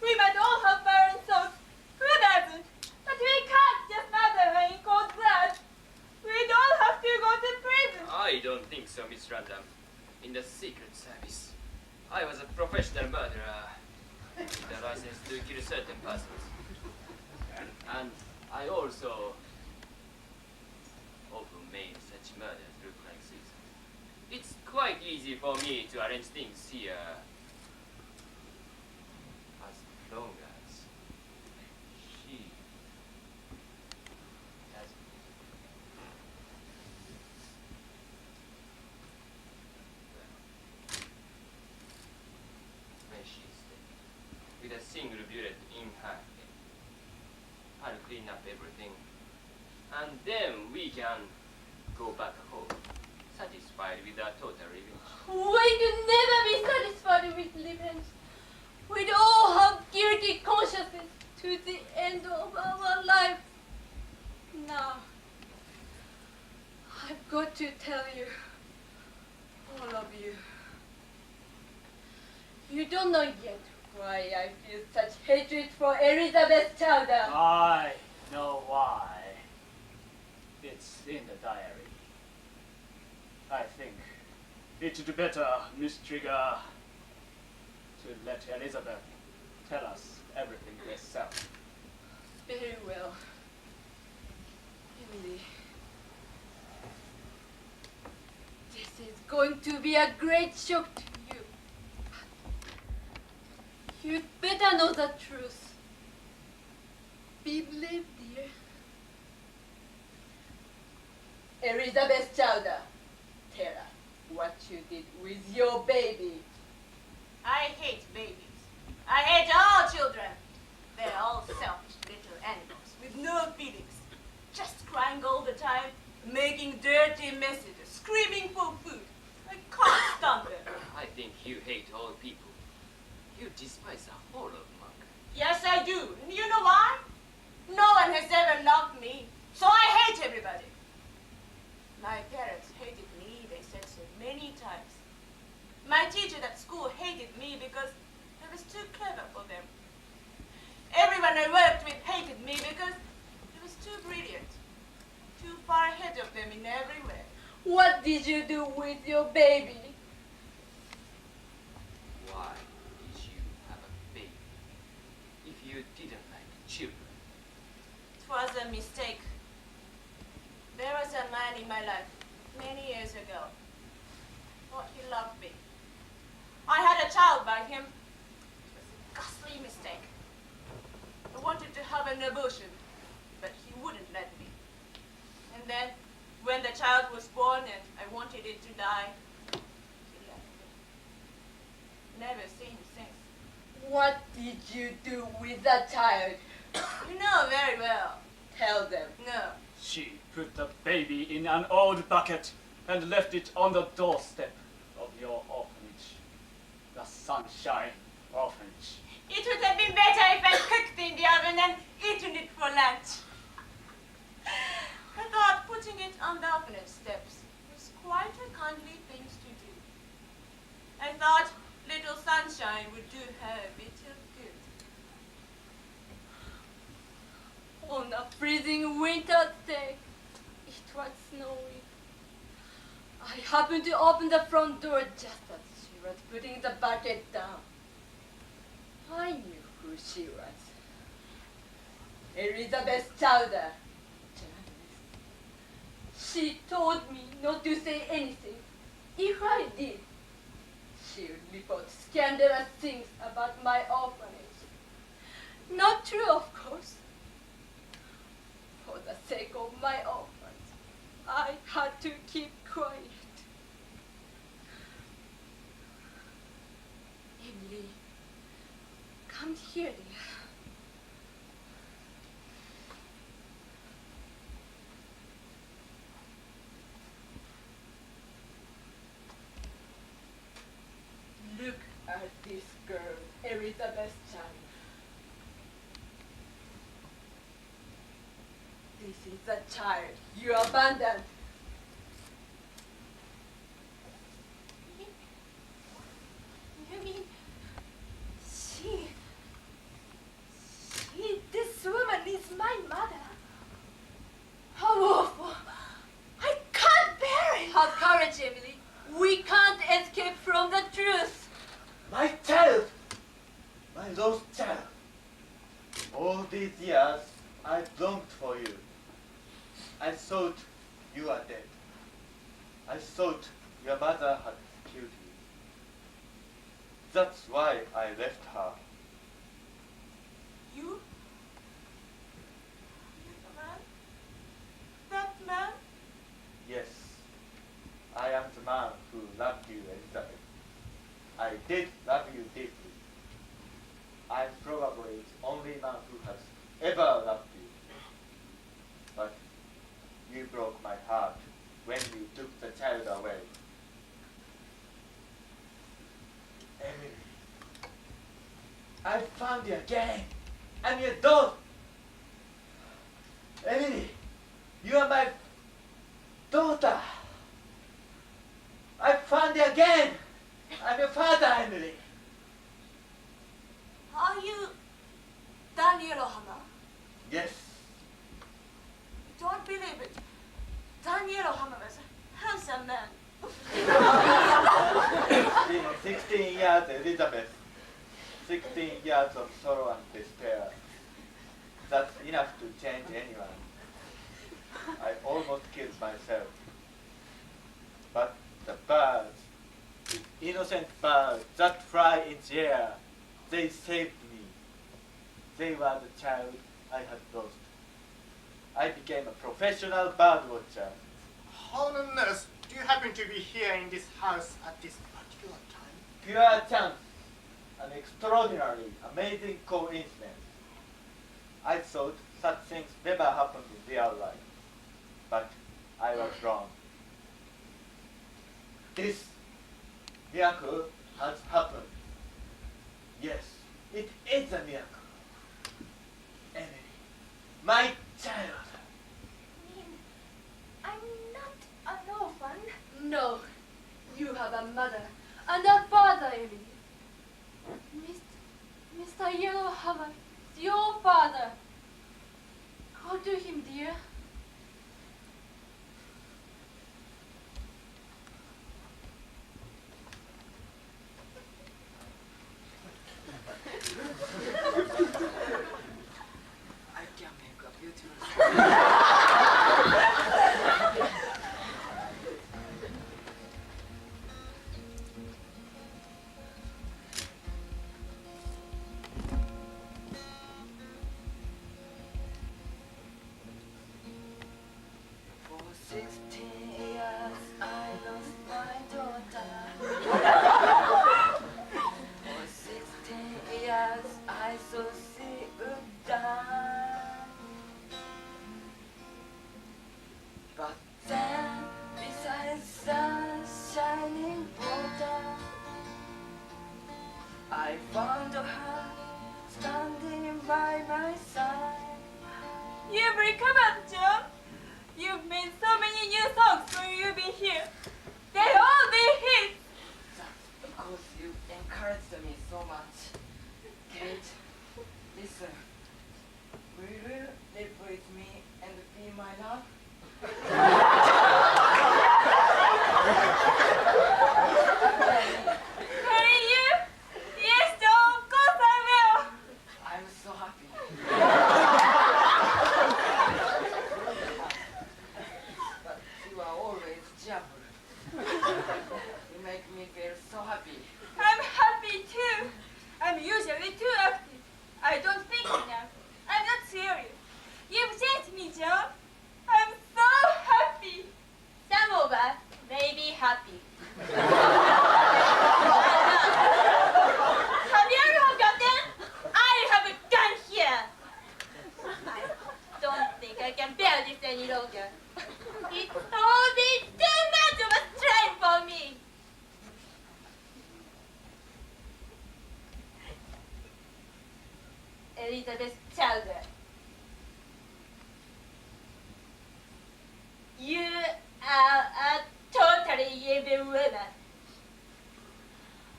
We might all have burning souls. Who doesn't? But we can't just murder her in cold blood. We'd all have to go to prison. I don't think so, Miss Random. In the Secret Service, I was a professional murderer with a license to kill certain persons. And I also often made such murders look like suicide. It's quite easy for me to arrange things here. As long as she doesn't. a single bullet in her head. I'll clean up everything. And then we can go back home, satisfied with our total revenge. We can never be satisfied with revenge. We'd all have guilty consciences to the end of our lives. Now, I've got to tell you, all of you, you don't know yet why I feel such hatred for Elizabeth Chowder. I know why. It's in the diary. I think it'd better, Miss Trigger, to let Elizabeth tell us everything herself. Very well. Emily, this is going to be a great shock to you. You'd better know the truth. Be brave, dear. Elizabeth Chowder, tell us what you did with your baby. I hate babies. I hate all children. They're all selfish little animals with no feelings. Just crying all the time, making dirty messes, screaming for food. I can't stand them. I think you hate all people. You despise the whole of mankind. Yes, I do. And you know why? No one has ever loved me, so I hate everybody. My parents hated me, they said so many times. My teachers at school hated me because I was too clever for them. Everyone I worked with hated me because I was too brilliant, too far ahead of them in every way. What did you do with your baby? Why did you have a baby if you didn't like children? It was a mistake. There was a man in my life many years ago. Thought he loved me. I had a child by him. It was a ghastly mistake. I wanted to have an abortion, but he wouldn't let me. And then, when the child was born and I wanted it to die, he left me. Never seen him since. What did you do with the child? You know very well. Tell them. No. She put the baby in an old bucket and left it on the doorstep of your orphanage. The Sunshine Orphanage. It would have been better if I cooked in the oven and eaten it for lunch. I thought putting it on the orphanage steps was quite a kindly thing to do. I thought little Sunshine would do her a bit of good. On a freezing winter day, it was snowing. I happened to open the front door just as she was putting the bucket down. I knew who she was. Elizabeth Chowder. She told me not to say anything. If I did, she would report scandalous things about my orphanage. Not true, of course. For the sake of my orphans, I had to keep quiet. Emily, come here, dear. Look at this girl, Elizabeth Chowder. This is the child you abandoned. You mean this woman is my mother? How awful! I can't bear it! Have courage, Emily. We can't escape from the truth. My child! My lost child! All these years, I longed for you. I thought you were dead. I thought your mother had killed you. That's why I left her. You? You the man? That man? Yes, I am the man who loved you, Elizabeth. I did love you deeply. I'm from probably the only man who has ever loved you. But you broke my heart when you took the child away. Emily, I found you again. I'm your daughter. Emily, you are my daughter. I found you again. I'm your father, Emily. Are you Daniel Ohama? Yes. Don't believe it. Daniel Ohama was a handsome man. In 16 years, Elizabeth. 16 years of sorrow and despair. That's enough to change anyone. I almost killed myself. But the birds, the innocent birds that fly in the air, they saved me. They were the child I had lost. I became a professional bird watcher. How on earth do you happen to be here in this house at this particular time? Pure chance. An extraordinarily amazing coincidence. I thought such things never happened in real life. But I was wrong. This miracle has happened. Yes, it is a miracle. Emily, my child. I'm not an orphan. No, you have a mother and a father, Emily. Mr. Yellowhammer is your father. Go to him, dear. I can make a beautiful story. For 16 years I lost my daughter. For 16 years I saw she would die. But then, besides the shining water, I found her standing by my side. You've recovered, John. You've made so many new songs when you've been here. They all be hits. That's because you encouraged me so much. Kate, listen. Will you live with me and be my love? Marry you? Yes, John. Of course I will. I'm so happy. But you are always cheerful. You make me feel so happy. I'm happy too. I'm usually too active. I don't think enough. I'm not serious. You've changed me, John. I'm so happy. Some of us may be happy. Have you forgotten? I have a gun here. I don't think I can bear this any longer. It's already too much of a strain for me. Elizabeth Chowder. You are a totally evil woman.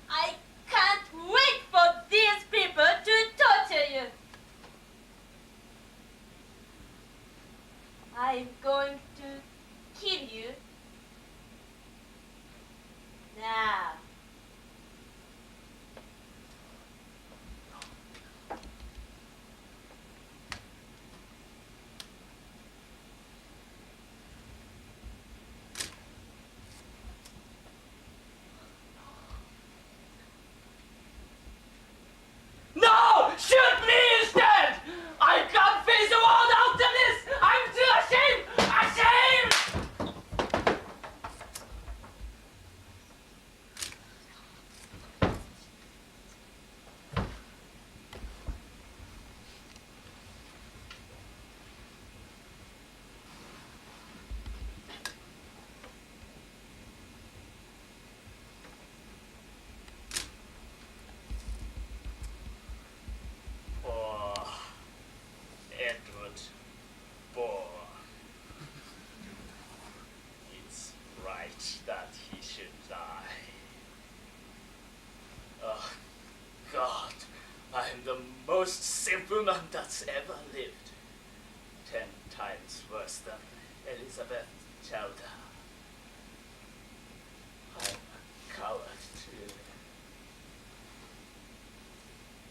I can't wait for these people to torture you. I'm going to kill you now. woman that's ever lived. 10 times worse than Elizabeth Chelda. I'm a coward too.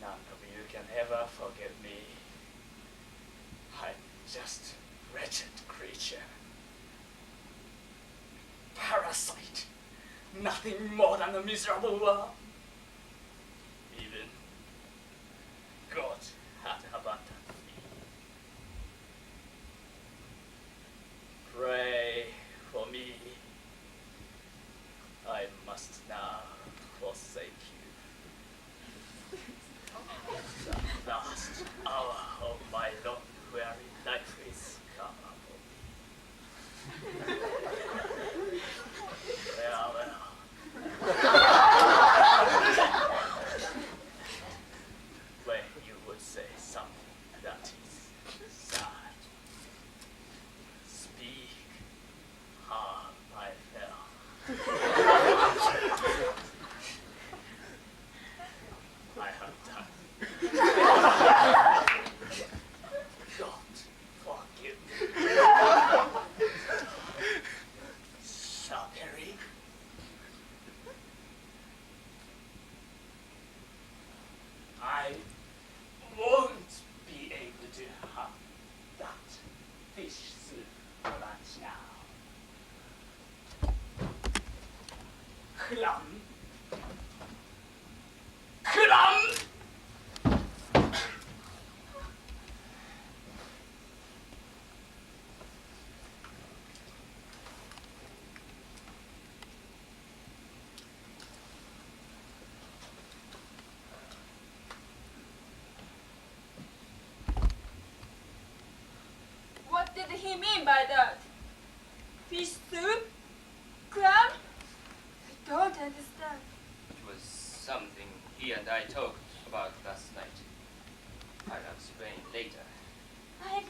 None of you can ever forgive me. I'm just a wretched creature. Parasite. Nothing more than a miserable worm. Even God had abandoned me. Pray for me. I must now forsake you. The last hour of my long, weary life is come upon me. Farewell. When you would say something that is sad, speak how I felt. I have done. God forgive me. Strawberry. I won't be able to have that fish soup for lunch now. Clam. Clam! What did he mean by that? Fish soup? Crab? I don't understand. It was something he and I talked about last night. I'll explain later. I've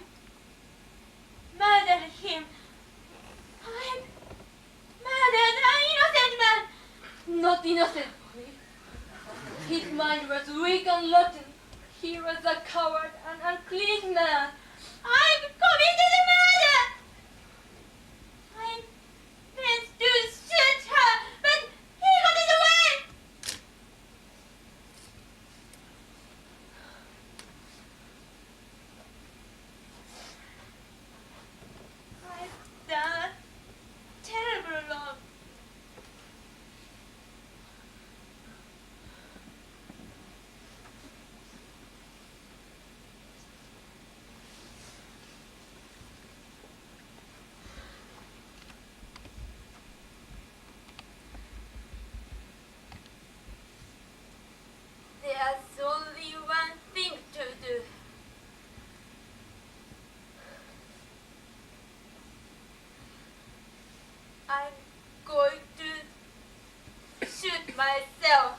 murdered him. I've murdered an innocent man. Not innocent, boy. His mind was weak and rotten. He was a coward and unclean man. I've committed a murder. I meant to shoot her, but he got it away. I've done terrible wrong. There's only one thing to do. I'm going to shoot myself.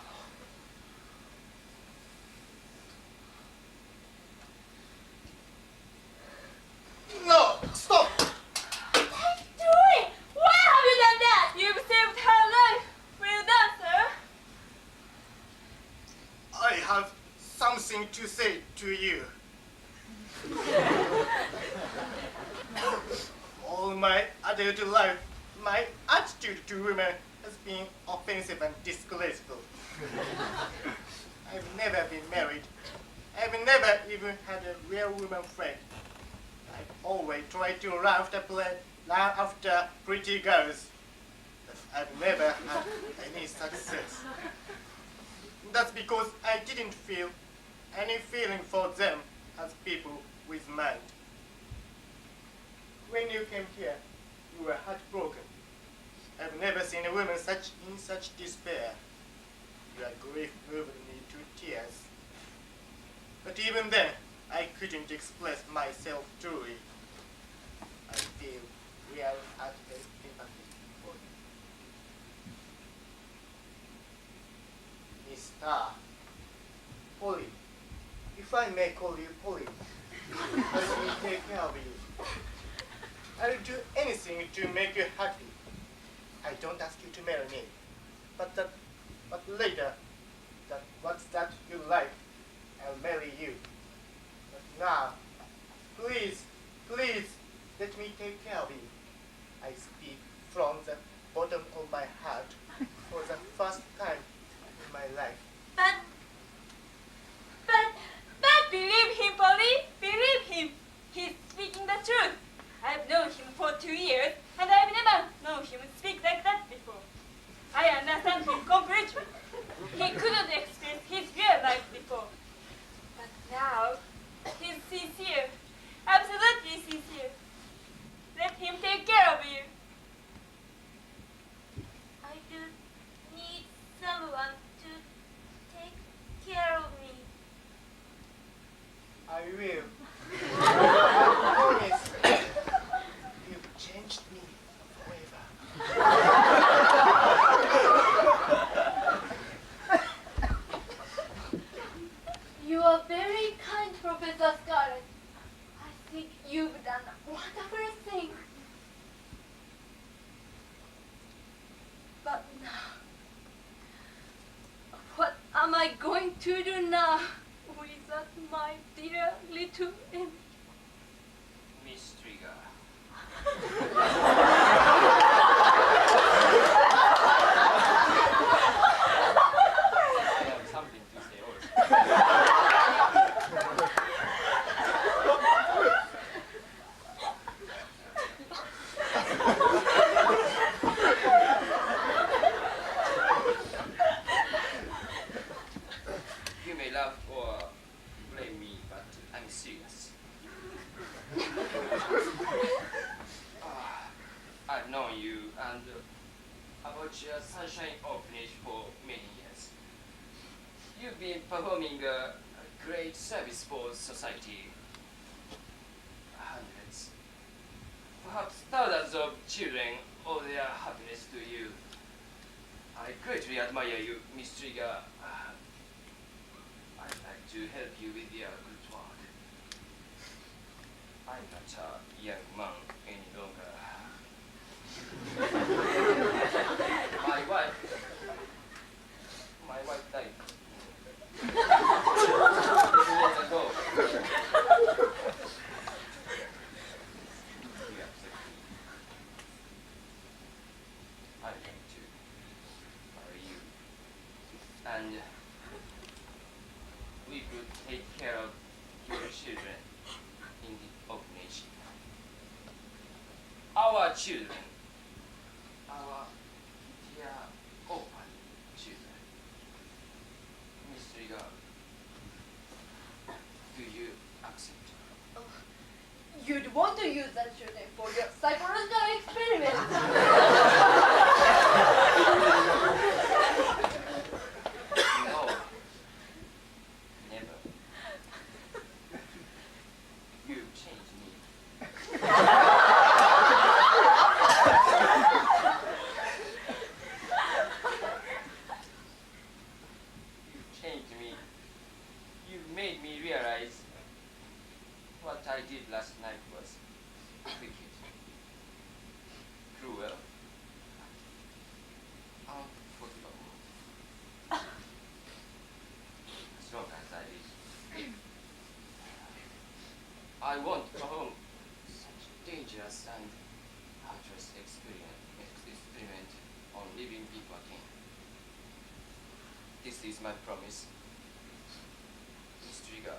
No! Stop! What are you doing? Why have you done that? You've saved her life. Well done, sir. I have something to say to you. All my adult life, my attitude to women has been offensive and disgraceful. I've never been married. I've never even had a real woman friend. I've always tried to run after pretty girls, but I've never had any success. That's because I didn't feel any feeling for them as people with mind. When you came here, you were heartbroken. I've never seen a woman in such despair. Your grief moved me to tears. But even then, I couldn't express myself truly. I feel real heartfelt empathy for you. Mr. Polly, if I may call you Polly, let me take care of you. I'll do anything to make you happy. I don't ask you to marry me, but later, what's that you like, I'll marry you. I will. I promise. You've changed me forever. You are very kind, Professor Scarlet. I think you've done a wonderful thing. But now, what am I going to do now without my dear little Emmy? Miss Trigger. I have something to say also. You may laugh or blame me, but I'm serious. I've known you and about your Sunshine Orphanage for many years. You've been performing a great service for society. Hundreds, perhaps thousands of children owe their happiness to you. I greatly admire you, Miss Trigger. I'd like to help you with your good work. I'm not a young man any longer. My wife died 2 years ago. You accept me. I'm going to marry you. And we could take care of your children in the orphanage. Our children. Our dear orphan children. Miss Trigger, do you accept? You'd want to use that children for your psychological experiment. No. Never. You've changed me. You've changed me. You've made me realize what I did last night was wicked, cruel, unforgivable. As long as I live, I won't perform such dangerous and outrageous experiment on living people again. This is my promise. Miss Trigger,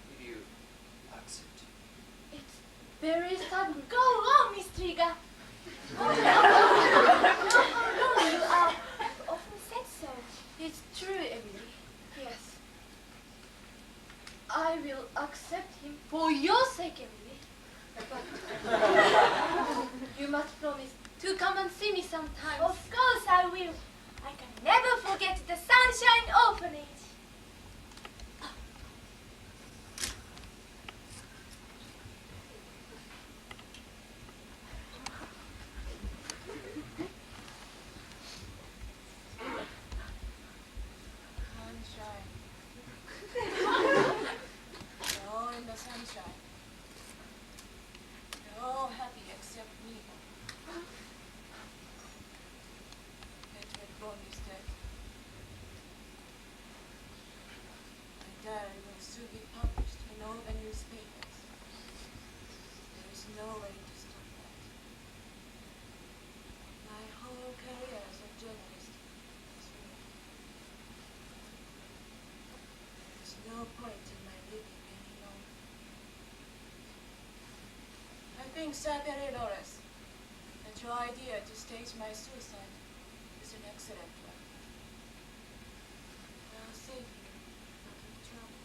will you accept? It's very sudden. Go on, Miss Trigger. No, you often said so. It's true, Emily. Yes. I will accept him for your sake, Emily. But you must promise to come and see me sometimes. Of course I will. I can never forget the Sunshine Orphanage. Sunshine. They're all in the sunshine. They're all happy except me. Edward Bond is dead. My diary will soon be published in all the newspapers. There is no way to stop that. My whole career as a journalist is ruined. There's no point in my living any longer. I think, Sapere Lawrence, that your idea to stage my suicide is an excellent one. I'll save you from trouble.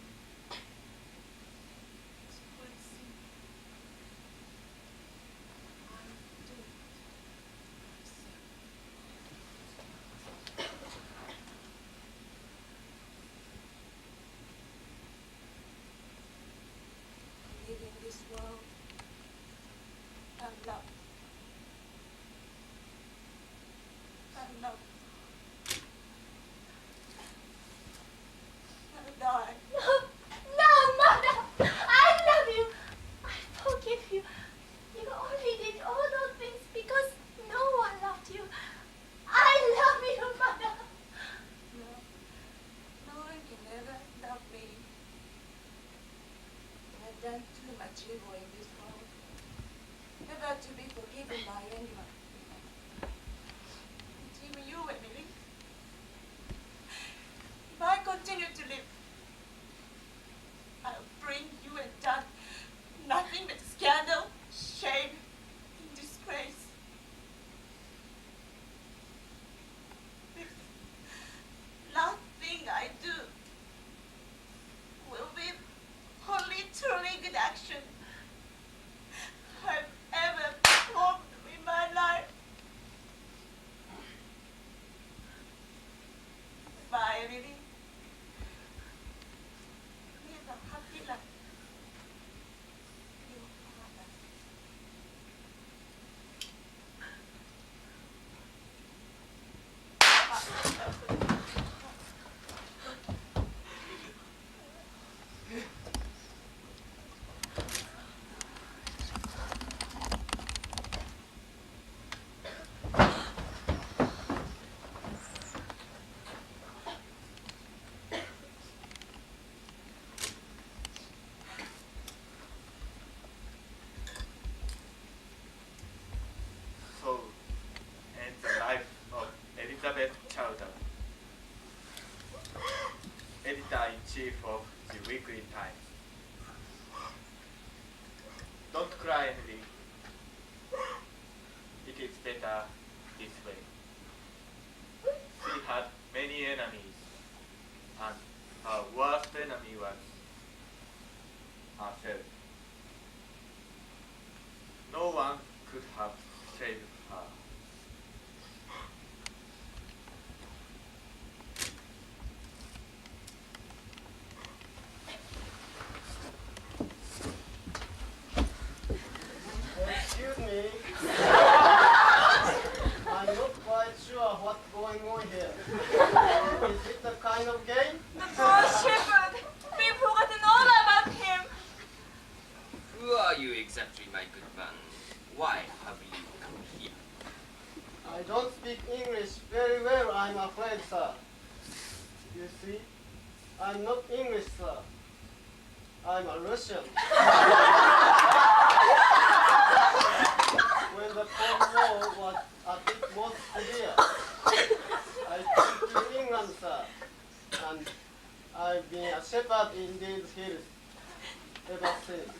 It's quite simple. I'll do it myself. evil in this world, never to be forgiven by anyone. And even you, Emily. If I continue to live, I'll bring you and Dad nothing but scandal, shame, and disgrace. This last thing I do will be only truly good action I've ever performed in my life. Bye, Emily. Live a happy life. Your father. So ends the life of Elizabeth Chowder, editor-in-chief of the Weekly Times. Don't cry, Emily. It is better this way. She had many enemies, and her worst enemy was herself. No one could have saved her. Excuse me. I'm not quite sure what's going on here. Is it a kind of game? The poor shepherd! We've forgotten all about him! Who are you exactly, my good man? Why have you come here? I don't speak English very well, I'm afraid, sir. You see, I'm not English, sir. I'm a Russian. When the Cold War was at its most severe, I came to England, sir, and I've been a shepherd in these hills ever since.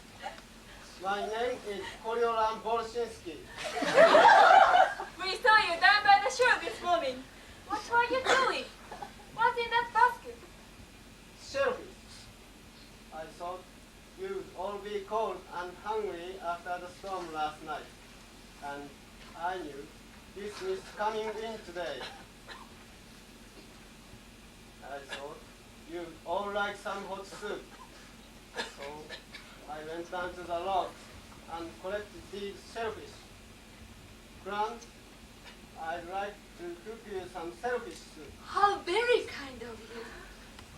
My name is Koryolan Bolshinsky. We saw you down by the shore this morning. What were you doing? What's in that basket? Shellfish. I thought you'd all be cold and hungry after the storm last night, and I knew this was coming in today. I thought you'd all like some hot soup, so I went down to the lodge and collected these shellfish. Grant, I'd like to cook you some shellfish soup. How very kind of you.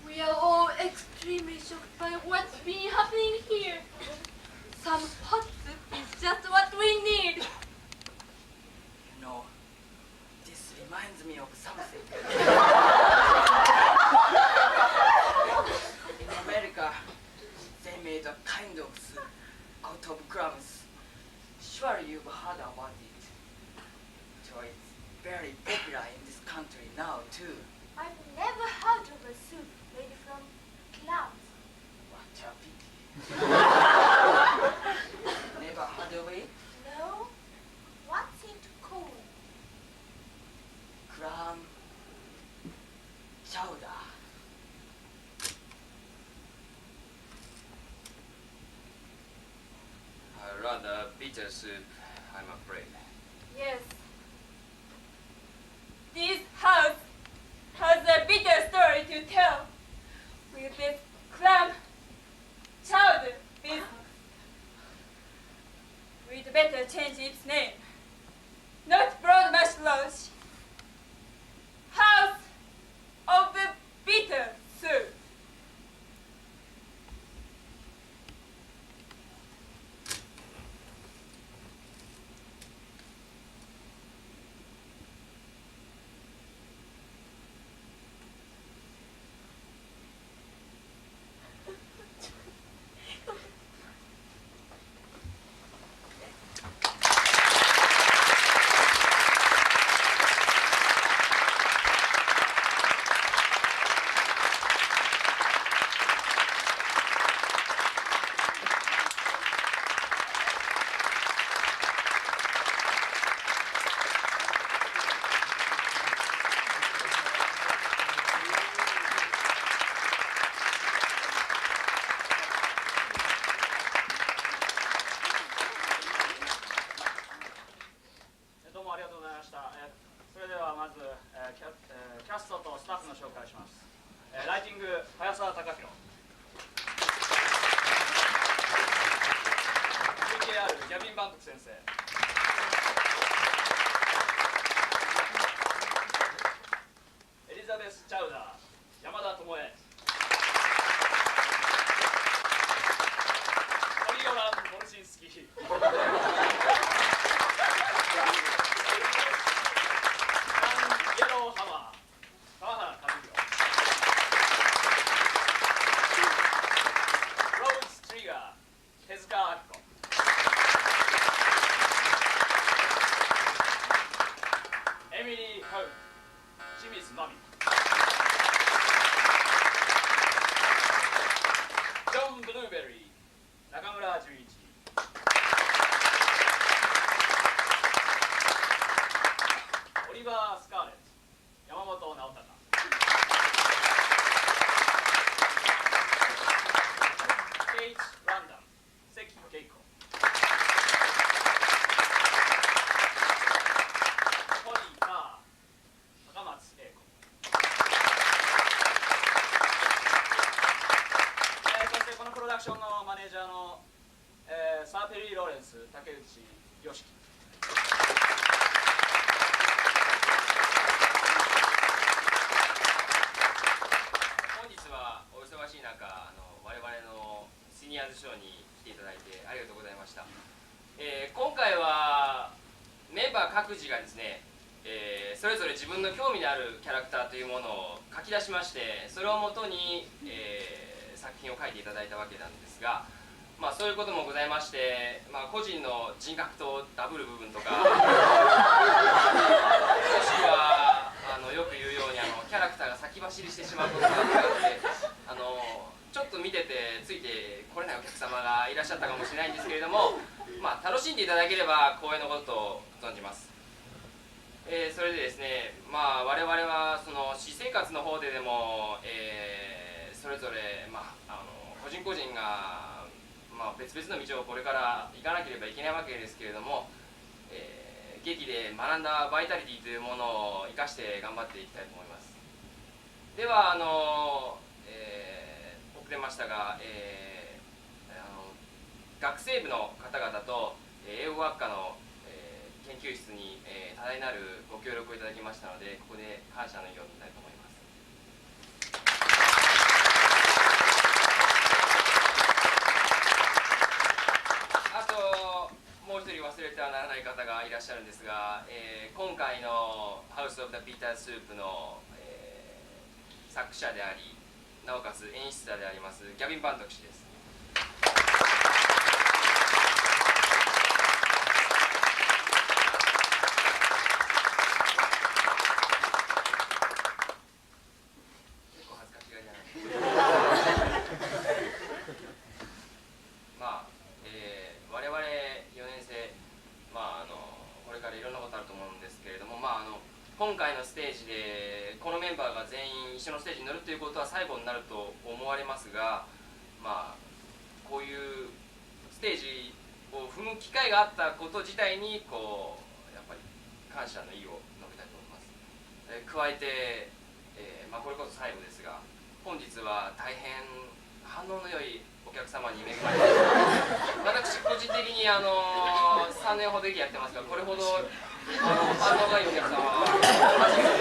We are all extremely shocked by what's been happening here. Some hot soup is just what we need. You know, this reminds me of something. In America, they made a kind of soup out of clams. Surely you've heard about it. So it's very popular in this country now too. I've never heard of a soup made from clams. What a pity. Never heard of it? No? What's it called? Clam chowder. A rather bitter soup, I'm afraid. Yes. This house has a bitter story to tell. With this clam chowder business. We'd better change its name. Not Broadmasrsh Lodge. House of the bitter soup. 介します。ライティング早澤貴弘、 VKR ギャビン・バントク先生、エリザベス・チャウダー、山田智恵、オリオラン・モルシンスキー、イエローハマー、川原和弘、ローズ・トリガー、手塚明子、エミリー・ハウ、清水真美、ジョン・ブルーベリー、中村純一、オリバー・スカーレット、山本直隆、ケイツ・ランダム、関恵子、ホリー・カー、高松英子、そしてこのプロダクションのマネージャーの、サーペリー・ローレンス、竹内良樹、本日はお忙しい中、我々のシニアーズショーに来ていただいてありがとうございました。今回はメンバー各自がですね、それぞれ自分の興味のあるキャラクターというものを書き出しまして、それをもとに、作品を書いていただいたわけなんですが、そういうこともございまして、個人の人格とダブる部分とかもしくはよく言うようにキャラクターが先走りしてしまうことがあってちょっと見ててついてこれないお客様がいらっしゃったかもしれないんですけれども、楽しんでいただければ光栄のことと存じます。それでですね、我々はその私生活の方ででも、それぞれ、個人個人が、別々の道をこれから行かなければいけないわけですけれども、劇で学んだバイタリティというものを生かして頑張っていきたいと思います。では遅れましたが、学生部の方々と英語学科の研究室に多大なるご協力をいただきましたので、ここで感謝の意を見たいと思います。あともう一人忘れてはならない方がいらっしゃるんですが、今回のハウス・オブ・ザ・ビター・スープの、作者であり、なおかつ演出者でありますギャビン・バントク氏です。結構恥ずかしがり屋なんです我々4年生、これからいろんなことあると思うんですけれども、今回のステージでこのメンバーが全員一緒のステージに乗るということは最後になると思われますが、こういうステージを踏む機会があったこと自体にやっぱり感謝の意を述べたいと思います。加えて、これこそ最後ですが、本日は大変反応の良いお客様に恵まれて私個人的に3年ほど劇やってますが、これほど反応がいいお客様は初めて